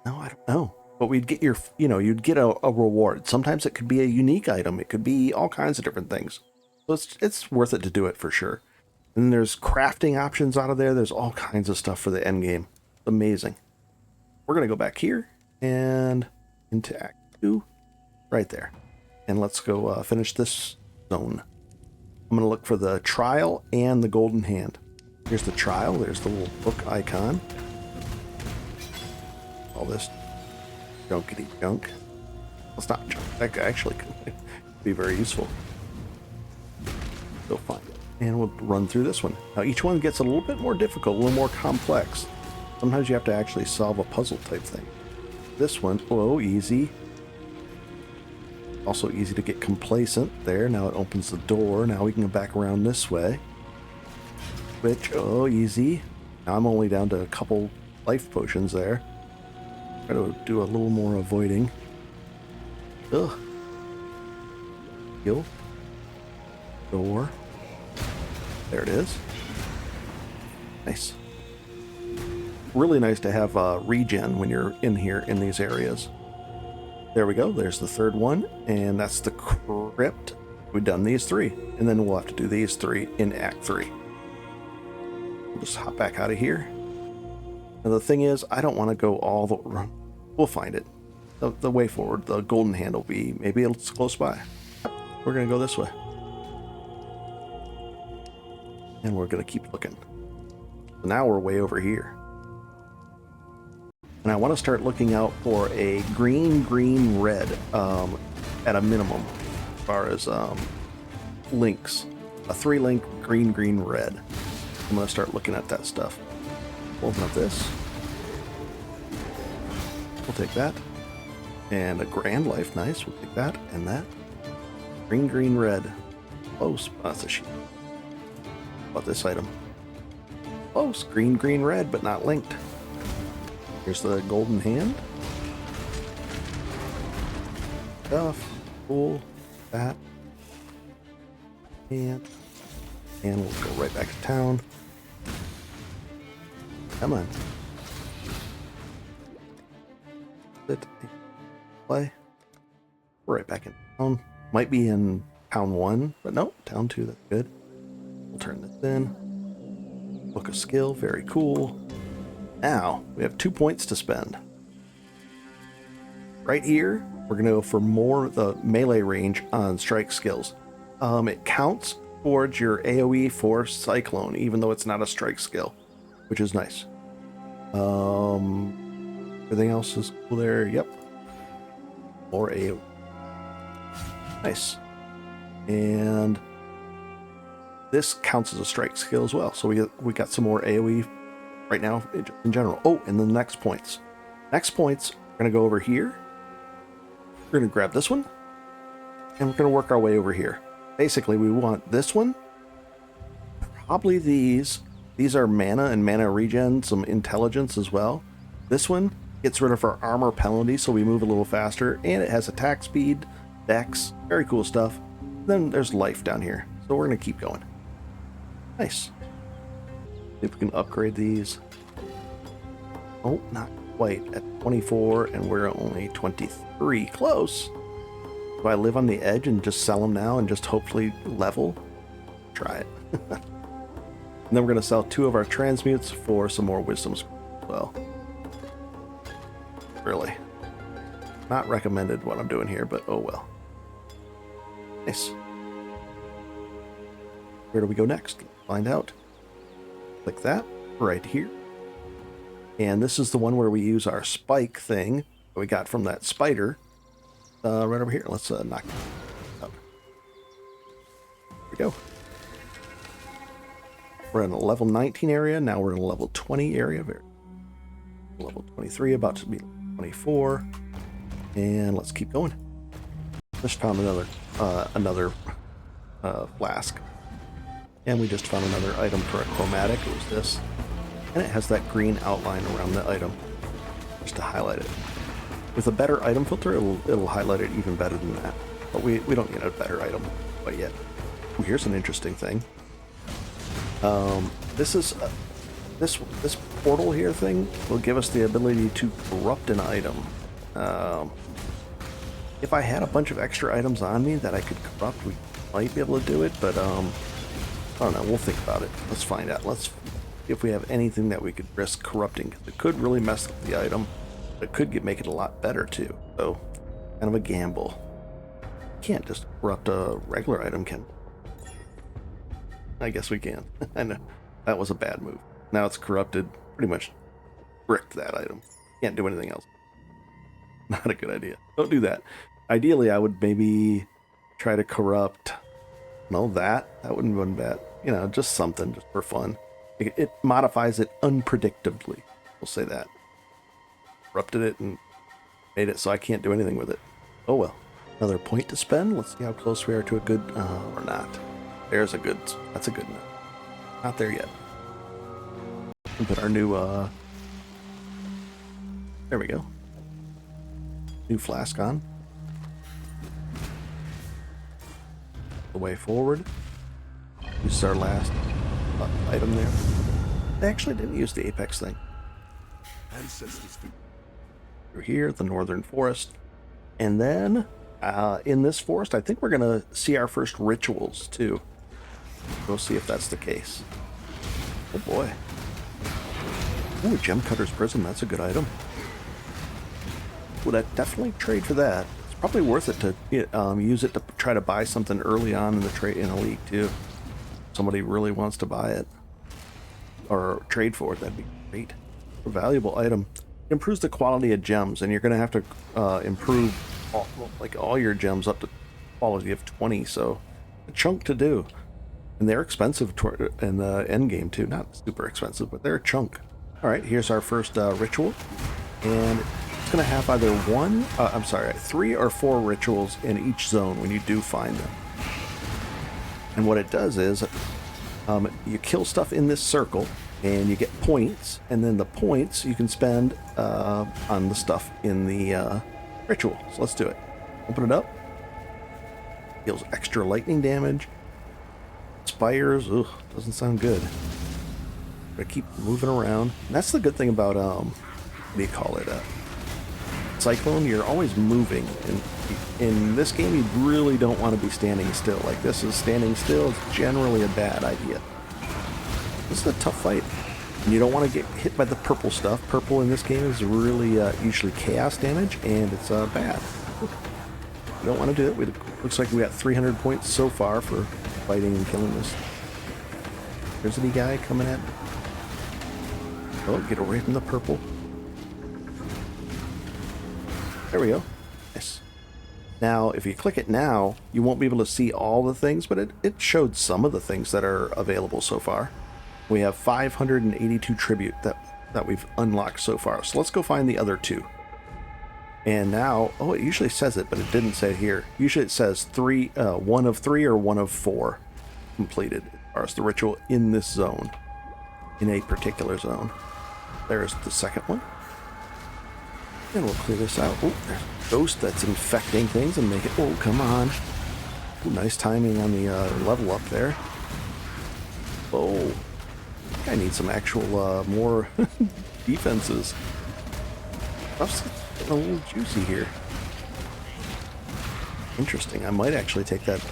No, I don't know. But we'd get you'd get a reward. Sometimes it could be a unique item. It could be all kinds of different things. So it's worth it to do it for sure. And then there's crafting options out of there. There's all kinds of stuff for the end game. Amazing. We're going to go back here and into Act 2 right there. And let's go finish this zone. I'm going to look for the trial and the golden hand. Here's the trial. There's the little book icon. All this junkety junk. Well, it's not junk. That actually could be very useful. Go find it. And we'll run through this one. Now each one gets a little bit more difficult, a little more complex. Sometimes you have to actually solve a puzzle type thing. This one, oh, easy. Also easy to get complacent there. Now it opens the door. Now we can go back around this way. Which, oh, easy. Now I'm only down to a couple life potions there. Try to do a little more avoiding. Ugh. Heal. Door. There it is. Nice. Really nice to have regen when you're in here in these areas. There we go. There's the third one, and that's the crypt. We've done these 3, and then we'll have to do these 3 in Act 3. We'll just hop back out of here. And the thing is, I don't want to go all the run. We'll find it. The way forward, the golden hand will be, maybe it's close by. We're going to go this way. And we're going to keep looking. So now we're way over here. And I want to start looking out for a green, red at a minimum as far as links. A 3-link green, red. I'm going to start looking at that stuff. Open up this. We'll take that. And a grand life. Nice. We'll take that and that. Green, red. Close. Oh, that's a sheep. How about this item? Close. Green, red, but not linked. Here's the golden hand. Stuff. Cool. That. And we'll go right back to town. Come on. Sit. Play. We're right back in town. Might be in town 1, but no, town 2. That's good. We'll turn this in. Book of skill. Very cool. Now, we have 2 points to spend. Right here, we're going to go for more the melee range on strike skills. It counts towards your AoE for Cyclone, even though it's not a strike skill, which is nice. Everything else is cool there. Yep. More AoE. Nice. And this counts as a strike skill as well. So we got some more AoE right now in general. Oh, and then the next points. Next points, we're going to go over here. We're going to grab this one. And we're going to work our way over here. Basically, we want this one. Probably these. These are mana and mana regen, some intelligence as well. This one gets rid of our armor penalty, so we move a little faster. And it has attack speed, dex, very cool stuff. Then there's life down here. So we're going to keep going. Nice. See if we can upgrade these. Oh, not quite. At 24, and we're only 23. Close. Do I live on the edge and just sell them now and just hopefully level? Try it. And then we're going to sell 2 of our transmutes for some more wisdom scrolls as well. Really. Not recommended what I'm doing here, but oh well. Nice. Where do we go next? Find out. Click that right here. And this is the one where we use our spike thing that we got from that spider. Right over here. Let's knock it out. There we go. We're in a level 19 area. Now we're in a level 20 area. Level 23, about to be 24. And let's keep going. Just found another flask. And we just found another item for a chromatic. It was this. And it has that green outline around the item. Just to highlight it. With a better item filter, it'll highlight it even better than that. But we don't get a better item quite yet. Ooh, here's an interesting thing. This portal here thing will give us the ability to corrupt an item. If I had a bunch of extra items on me that I could corrupt, we might be able to do it, but I don't know. We'll think about it. Let's find out. Let's see if we have anything that we could risk corrupting. It could really mess up the item, but it could make it a lot better too. So, kind of a gamble. You can't just corrupt a regular item, can we? I guess we can. I know. That was a bad move. Now it's corrupted. Pretty much bricked that item. Can't do anything else. Not a good idea. Don't do that. Ideally, I would maybe try to corrupt... No, that wouldn't have been bad. You know, just something, just for fun. It modifies it unpredictably. We'll say that. Corrupted it and made it so I can't do anything with it. Oh well. Another point to spend. Let's see how close we are to a good... or not. There's a good... That's a good one. Not there yet. We'll put our new... There we go. New flask on. The way forward. This is our last item there. I actually didn't use the apex thing. Through here, the northern forest. And then, in this forest, I think we're going to see our first rituals, too. We'll see if that's the case. Oh, boy. Ooh, Gem Cutter's Prism. That's a good item. Would I definitely trade for that? It's probably worth it to use it to try to buy something early on in the trade in a league, too. Somebody really wants to buy it. Or trade for it. That'd be great. A valuable item. It improves the quality of gems, and you're going to have to improve all your gems up to quality of 20, so a chunk to do. And they're expensive in the end game too. Not super expensive, but they're a chunk. All right, here's our first ritual, and it's going to have either 3 or 4 rituals in each zone when you do find them. And what it does is you kill stuff in this circle, and you get points, and then the points you can spend on the stuff in the ritual. So let's do it. Open it up. Deals extra lightning damage. Spires. Ugh, doesn't sound good. But keep moving around. And that's the good thing about what do you call it? Cyclone. You're always moving. And in this game, you really don't want to be standing still. Like this is standing still. It's generally a bad idea. This is a tough fight. And you don't want to get hit by the purple stuff. Purple in this game is really usually chaos damage, and it's bad. You don't want to do it. Looks like we got 300 points so far for fighting and killing this. There's any guy coming at me. Oh, get away from the purple. There we go. Nice. Now, if you click it now, you won't be able to see all the things, but it showed some of the things that are available so far. We have 582 tribute that we've unlocked so far. So let's go find the other 2. And now, oh, it usually says it, but it didn't say it here. Usually it says 1 of 3 or 1 of 4 completed, as far as the ritual in this zone, in a particular zone. There's the second one. And we'll clear this out. Oh, there's a ghost that's infecting things and make it, oh, come on. Ooh, nice timing on the level up there. Oh. I need some actual, more defenses. Stuff's getting a little juicy here. Interesting. I might actually take that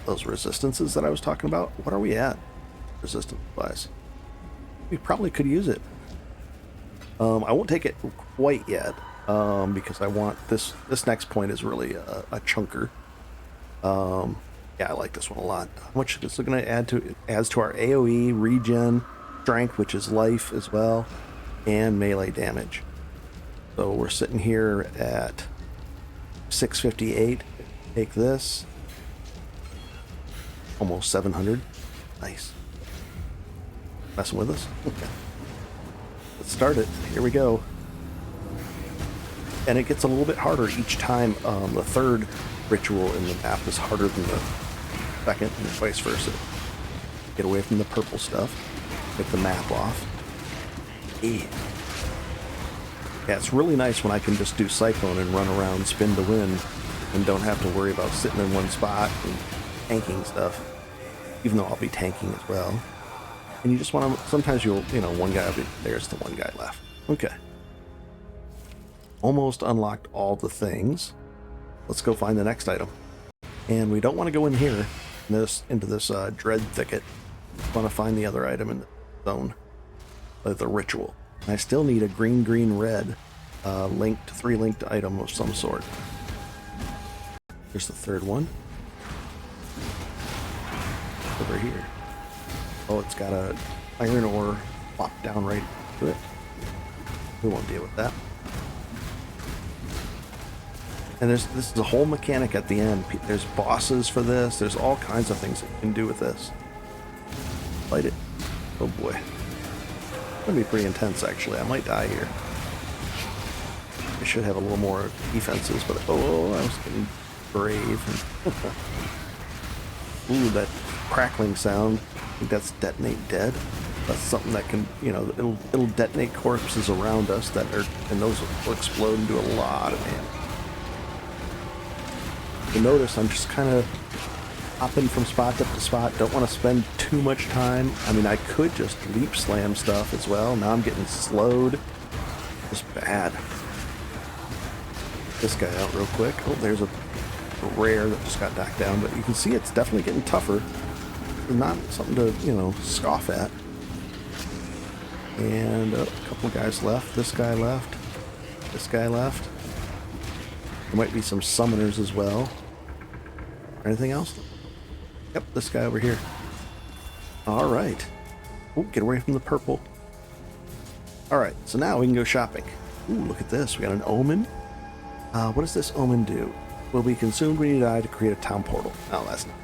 those resistances that I was talking about. What are we at? Resistance wise. We probably could use it. I won't take it quite yet, because I want this next point is really a chunker. Yeah, I like this one a lot. How much is it going to add to it? Adds to our AoE, regen, strength, which is life as well, and melee damage. So we're sitting here at 658. Take this. Almost 700. Nice. Messing with us? Okay. Let's start it. Here we go. And it gets a little bit harder each time. The third ritual in the map is harder than the second, and vice versa. Get away from the purple stuff. Take the map off. Yeah, it's really nice when I can just do Cyclone and run around, spin to win, and don't have to worry about sitting in one spot and tanking stuff. Even though I'll be tanking as well. And you just want to, sometimes you'll, one guy will be, there's the one guy left. Okay. Almost unlocked all the things. Let's go find the next item. And we don't want to go in here, into this dread thicket. We want to find the other item in the zone. The ritual. And I still need a green, red three linked item of some sort. Here's the third one. Over here. Oh, it's got a iron ore plop down right to it. We won't deal with that. And this is a whole mechanic at the end. There's bosses for this. There's all kinds of things that you can do with this. Light it. Oh boy. It's gonna be pretty intense actually. I might die here. I should have a little more defenses, but oh, I was getting brave. Ooh, that crackling sound. I think that's detonate dead. That's something that can, it'll detonate corpses around us and those will explode and do a lot of damage. You notice I'm just kind of hopping from spot to spot. Don't want to spend too much time. I mean, I could just leap slam stuff as well. Now I'm getting slowed. Just bad. This guy out real quick. Oh, there's a rare that just got knocked down, but you can see it's definitely getting tougher. Not something to, scoff at. And a couple guys left. This guy left. This guy left. There might be some summoners as well. Anything else? Yep, this guy over here. Alright. Oh, get away from the purple. Alright, so now we can go shopping. Ooh, look at this. We got an omen. What does this omen do? Will be consumed when you die to create a town portal. No, that's not.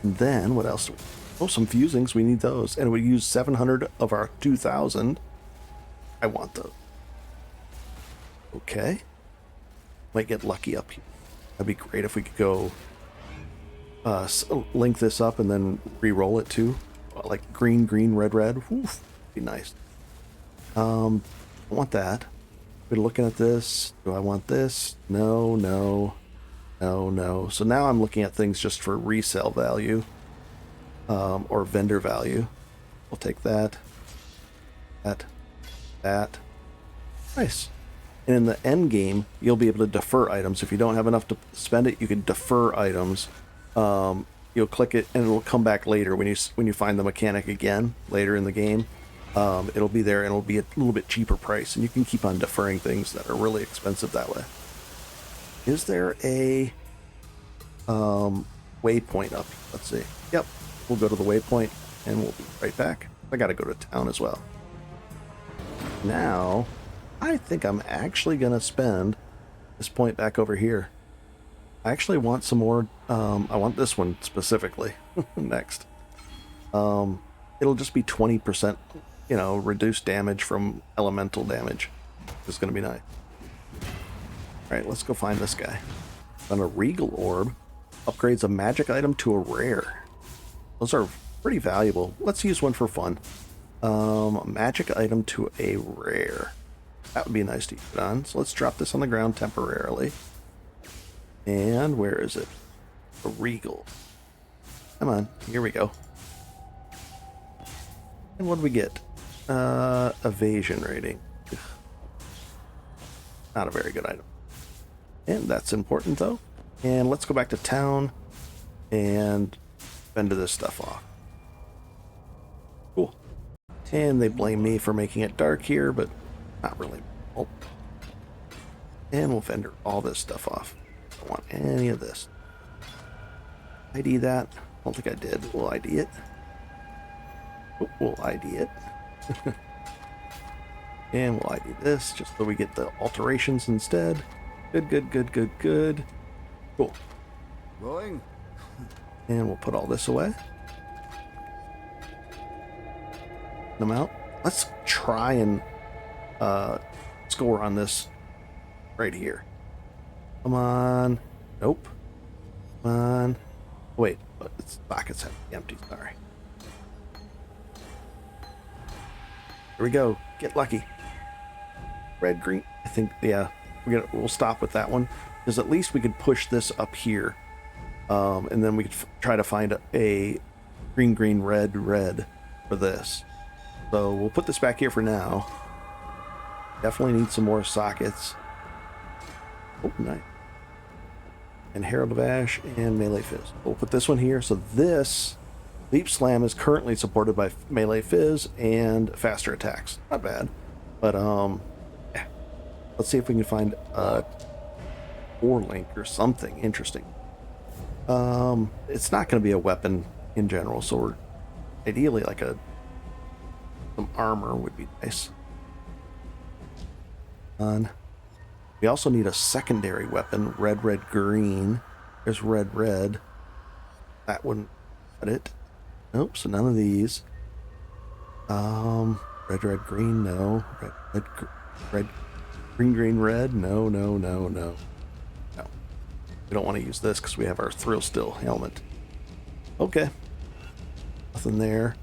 And then, what else do we... Oh, some fusings. We need those. And we use 700 of our 2,000. I want those. Okay. Might get lucky up here. That'd be great if we could go link this up and then re-roll it too. Like green, red. Oof, be nice. I want that. We're looking at this. Do I want this? No. So now I'm looking at things just for resale value or vendor value. We'll take that. Nice. And in the end game, you'll be able to defer items. If you don't have enough to spend it, you can defer items. You'll click it, and it'll come back later when you find the mechanic again later in the game. It'll be there, and it'll be a little bit cheaper price, and you can keep on deferring things that are really expensive that way. Is there a waypoint up? Let's see. Yep, we'll go to the waypoint, and we'll be right back. I got to go to town as well. Now, I think I'm actually going to spend this point back over here. I actually want some more, I want this one specifically next. It'll just be 20%, reduced damage from elemental damage. It's going to be nice. Alright, let's go find this guy. On a Regal Orb, upgrades a magic item to a rare. Those are pretty valuable. Let's use one for fun. A magic item to a rare. That would be nice to put on. So let's drop this on the ground temporarily. And where is it? A Regal. Come on, here we go. And what do we get? Evasion rating. Ugh. Not a very good item. And that's important though. And let's go back to town and fend this stuff off. Cool. And they blame me for making it dark here, but not really. Oh. And we'll fender all this stuff off. Don't want any of this. ID that. I don't think I did. We'll ID it. Oh, we'll ID it. And we'll ID this just so we get the alterations instead. Good, good, good, good, good. Cool. Going. And we'll put all this away. Them out. Let's try and score on this right here. Come on. Nope. Come on. Wait, but its sockets have to be empty. Sorry. Here we go. Get lucky. Red, green. I think, yeah. We'll stop with that one because at least we could push this up here, and then we could try to find a green, green, red, red for this. So we'll put this back here for now. Definitely need some more sockets. Oh, nice. And Herald of Ash and Melee Fizz. We'll put this one here. So this Leap Slam is currently supported by Melee Fizz and faster attacks. Not bad. But yeah. Let's see if we can find a 4-link or something interesting. It's not going to be a weapon in general, so we're ideally like some armor would be nice. We also need a secondary weapon, red, red, green. There's red, red. That wouldn't cut it. Nope, so none of these. Red, red, green, no. Red, red, red, green, green, red, no, no, no, no. No. We don't want to use this because we have our Thrill Still helmet. Okay. Nothing there.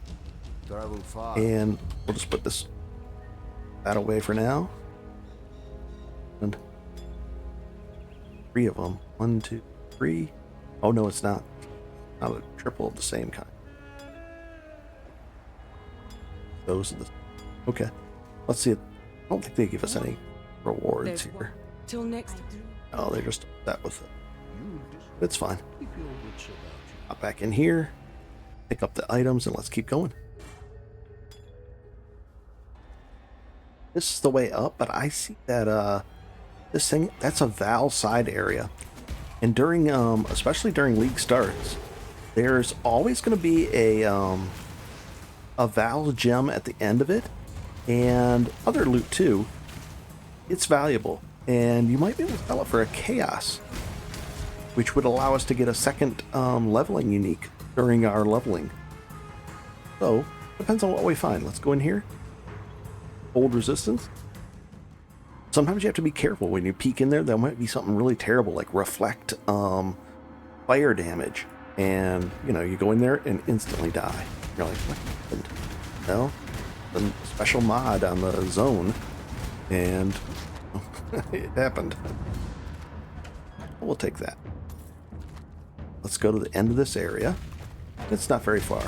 Travel far. And we'll just put that away for now. And 3 of them. 1, 2, 3. Oh no, it's not. Not a triple of the same kind. Those are the. Okay. Let's see. I don't think they give us any rewards There's here. one. Till next. Oh, they're just that with it. It's fine. Hop back in here. Pick up the items and let's keep going. This is the way up, but I see that this thing, that's a Val side area. And during especially during league starts, there's always going to be a Val gem at the end of it, and other loot too. It's valuable, and you might be able to sell it for a chaos, which would allow us to get a second leveling unique during our leveling. So depends on what we find. Let's go in here. Hold resistance. Sometimes you have to be careful when you peek in there. There might be something really terrible like reflect fire damage, and you know, you go in there and instantly die. You're like, what happened? No, a special mod on the zone, and it happened. We'll take that. Let's go to the end of this area. It's not very far.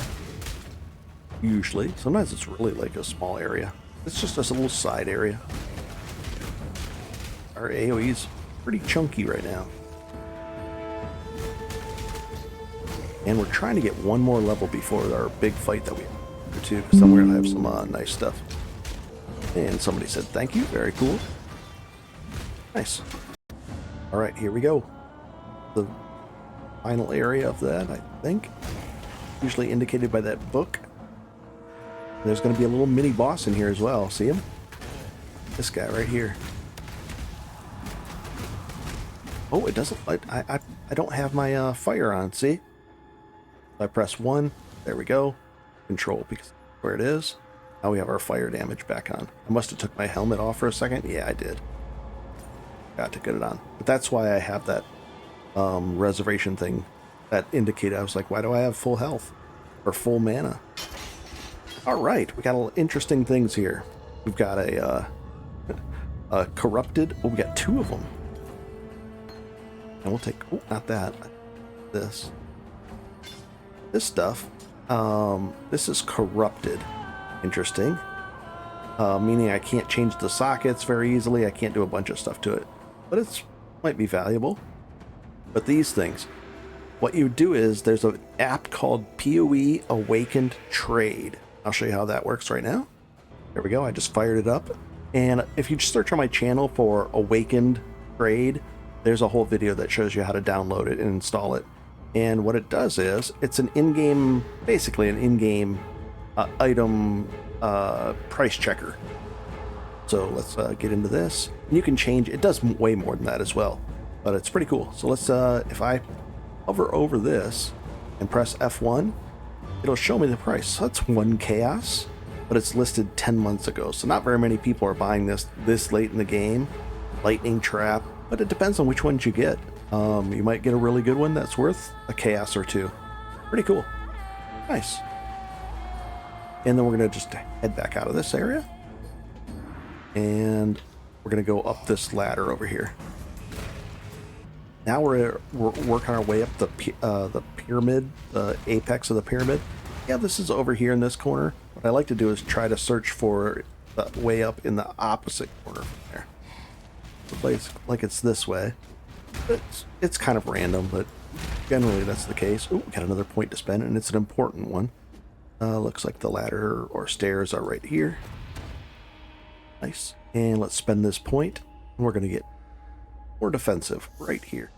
Usually, sometimes it's really like a small area. It's just a little side area. Our AoE's pretty chunky right now. And we're trying to get one more level before our big fight that we have to, because then we're going to have some nice stuff. And somebody said thank you. Very cool. Nice. Alright, here we go. The final area of that, I think. Usually indicated by that book. There's going to be a little mini boss in here as well. See him? This guy right here. Oh, it doesn't. I don't have my fire on. See? I press 1. There we go. Control, because where it is. Now we have our fire damage back on. I must have took my helmet off for a second. Yeah, I did. Got to get it on. But that's why I have that reservation thing that indicated. I was like, why do I have full health or full mana? All right, we got a little interesting things here. We've got a corrupted. Oh, we got 2 of them. And we'll take. Oh, not that. This stuff. This is corrupted. Interesting. Meaning I can't change the sockets very easily. I can't do a bunch of stuff to it. But it's might be valuable. But these things, what you do is there's an app called PoE Awakened Trade. I'll show you how that works right now. There we go. I just fired it up. And if you just search on my channel for Awakened Trade, there's a whole video that shows you how to download it and install it. And what it does is it's an in-game, basically an in-game item price checker. So let's get into this. And you can change, it does way more than that as well, but it's pretty cool. So let's, if I hover over this and press F1, it'll show me the price. So that's 1 chaos, but it's listed 10 months ago. So not very many people are buying this late in the game. Lightning trap, but it depends on which ones you get. You might get a really good one that's worth a chaos or two. Pretty cool. Nice. And then we're going to just head back out of this area. And we're going to go up this ladder over here. Now we're working our way up the pyramid, the apex of the pyramid. Yeah, this is over here in this corner. What I like to do is try to search for the way up in the opposite corner from there. Looks like it's this way. It's kind of random, but generally that's the case. Ooh, got another point to spend, and it's an important one. Looks like the ladder or stairs are right here. Nice. And let's spend this point, and we're going to get more defensive right here.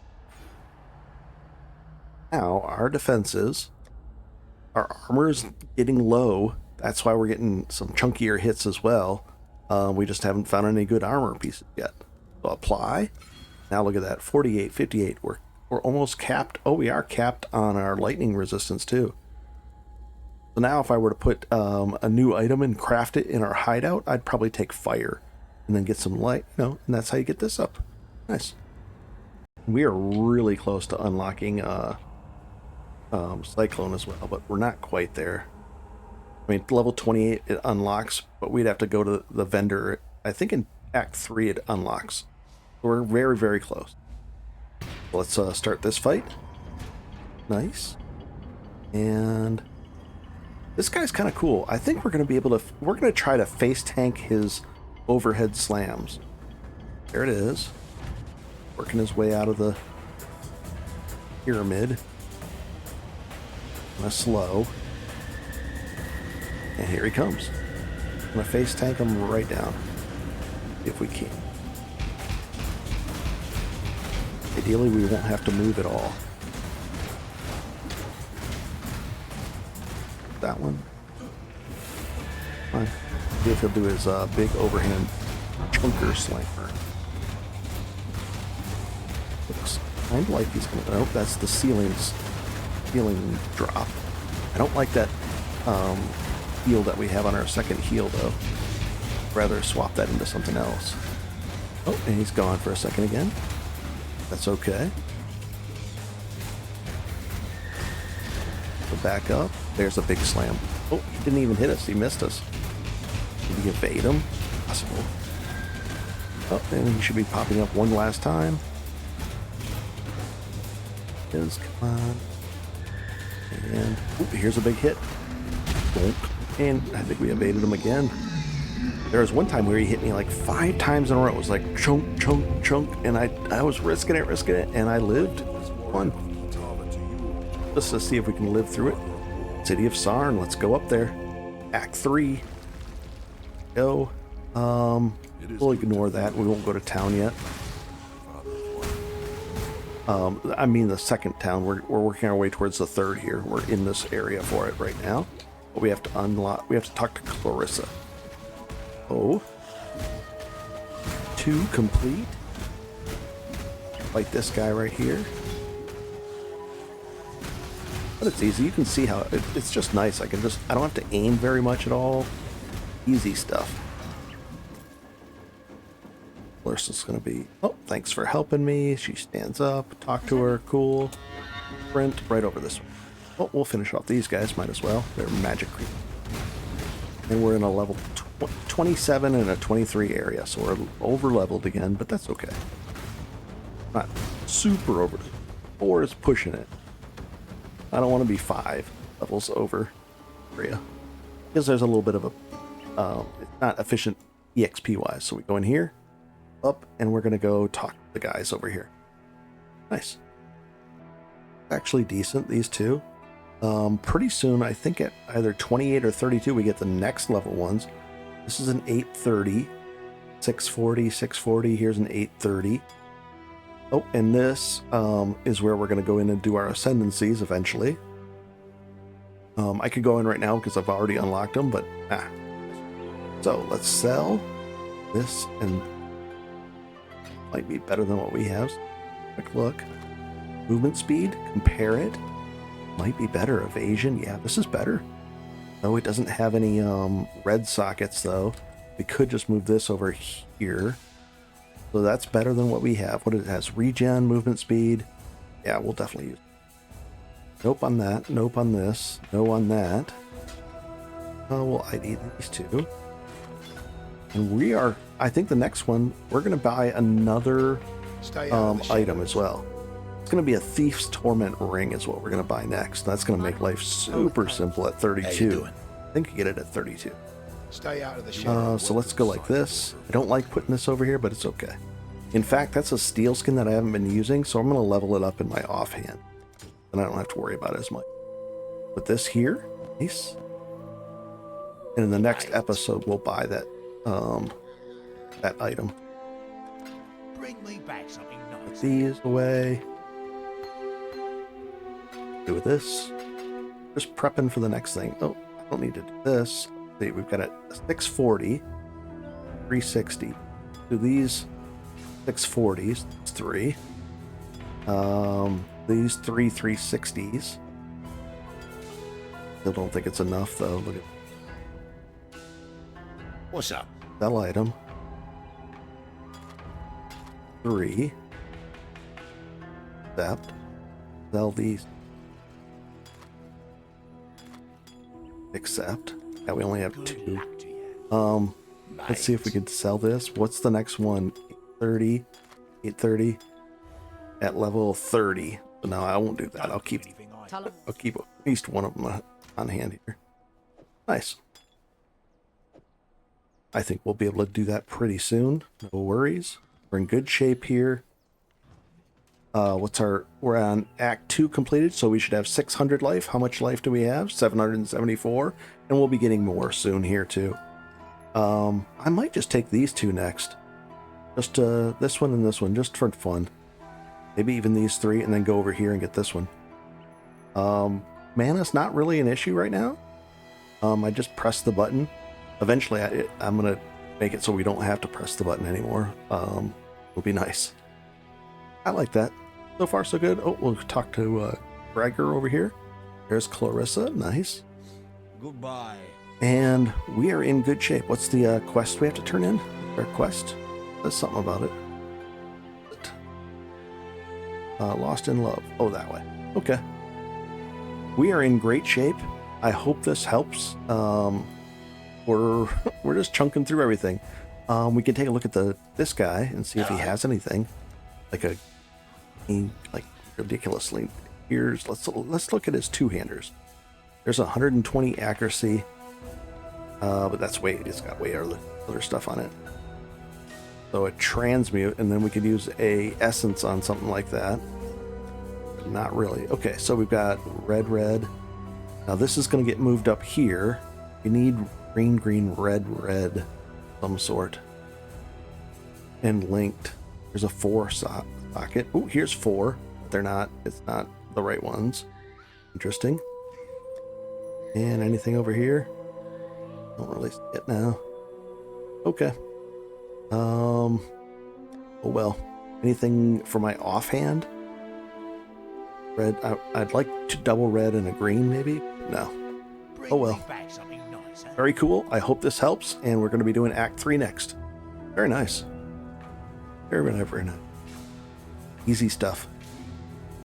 Now, our defenses, our armor's getting low. That's why we're getting some chunkier hits as well. We just haven't found any good armor pieces yet. So apply. Now look at that, 48, 58. We're almost capped. Oh, we are capped on our lightning resistance too. So now if I were to put a new item and craft it in our hideout, I'd probably take fire and then get some light, and that's how you get this up. Nice. We are really close to unlocking Cyclone as well, but we're not quite there. I mean, level 28 it unlocks, but we'd have to go to the vendor. I think in Act 3 it unlocks. We're very, very close. Let's start this fight. Nice. And this guy's kind of cool. I think we're going to be able to... We're going to try to face tank his overhead slams. There it is. Working his way out of the pyramid. Kind of slow. And here he comes. I'm going to face tank him right down. If we can. Ideally, we won't have to move at all. That one. Fine. See if he'll do his big overhand chunker slammer. Looks kind of like he's going to... Oh, that's the ceiling drop. I don't like that heal that we have on our second heal, though. Rather swap that into something else. Oh, and he's gone for a second again. That's okay. So back up. There's a big slam. Oh, he didn't even hit us. He missed us. Did he evade him? Possible. Oh, and he should be popping up one last time. Come on. And here's a big hit. Bonk. And I think we evaded him again. There was one time where he hit me like 5 times in a row. It was like chunk, chunk, chunk, and I was risking it, and I lived. One. Just to see if we can live through it. City of Sarn, let's go up there. Act 3. Go. We'll ignore that. We won't go to town yet. I mean the second town. We're working our way towards the third here. We're in this area for it right now. But we have to unlock. We have to talk to Clarissa. Oh. 2 complete. Fight this guy right here. But it's easy. You can see how it's just nice. I don't have to aim very much at all. Easy stuff. Clarissa's gonna be... Oh, thanks for helping me. She stands up. Talk to her. Cool. Sprint right over this one. Oh, we'll finish off these guys. Might as well. They're magic creep. And we're in a level 27 and a 23 area, so we're over leveled again, but that's okay. Not super over. 4 is pushing it. I don't want to be 5 levels over area because there's a little bit of a it's not efficient EXP wise. So we go in here, up, and we're going to go talk to the guys over here. Nice. Actually decent, these two. Pretty soon, I think at either 28 or 32, we get the next level ones. This is an 830, 640, 640. Here's an 830. Oh, and this is where we're going to go in and do our ascendancies eventually. I could go in right now because I've already unlocked them, but So let's sell this, and might be better than what we have. Quick look. Movement speed, compare it. Might be better. Evasion, yeah, this is better. No, it doesn't have any red sockets though. We could just move this over here. So that's better than what we have. What it has, regen, movement speed. Yeah, we'll definitely use it. Nope on that. Nope on this. No on that. We'll ID these two. And we are, I think the next one, we're going to buy another item as well. It's going to be a Thief's Torment Ring is what we're going to buy next. That's going to make life super simple at 32. I think you get it at 32. Stay out of the shadow. So let's go like this. I don't like putting this over here, but it's okay. In fact, that's a steel skin that I haven't been using, so I'm going to level it up in my offhand. And I don't have to worry about it as much. Put this here. Nice. And in the next episode, we'll buy that that item. Bring me back something Put nice. these away. Do with this. Just prepping for the next thing. Oh, I don't need to do this. Let's see, we've got a 640, 360. Do these 640s. That's 3. These 360s. Still don't think it's enough though. Look at What's up? sell item. 3. Accept. Sell these. Accept. Yeah, we only have 2. Let's see if we could sell this. What's the next one? 830. 830 at level 30. So no, I won't do that. I'll keep at least one of them on hand here. Nice. I think we'll be able to do that pretty soon. No worries. We're in good shape here. We're on Act 2 completed, so we should have 600 life. How much life do we have? 774. And we'll be getting more soon here too. I might just take these two next. Just this one and this one, just for fun. Maybe even these 3, and then go over here and get this one. Mana's not really an issue right now. I just press the button. Eventually, I'm going to make it so we don't have to press the button anymore. It'll be nice. I like that. So far, so good. Oh, we'll talk to Gregor over here. There's Clarissa. Nice. Goodbye. And we are in good shape. What's the quest we have to turn in? Our quest? There's something about it. Lost in Love. Oh, that way. Okay. We are in great shape. I hope this helps. We're just chunking through everything. We can take a look at this guy and see if he has anything like ridiculously. Let's look at his two-handers. There's 120 accuracy, but that's it's got way other stuff on it. So a transmute, and then we could use a essence on something like that. But not really. Okay, so we've got red. Now this is going to get moved up here. You need green, red, some sort. And linked. There's a 4 socket. Oh, here's 4. But it's not the right ones. Interesting. And anything over here? Don't really see it now. Okay. Oh well. Anything for my offhand? Red. I'd like to double red and a green, maybe? No. Oh well. Very cool. I hope this helps, and we're going to be doing Act 3 next. Very nice. Very nice. Easy stuff.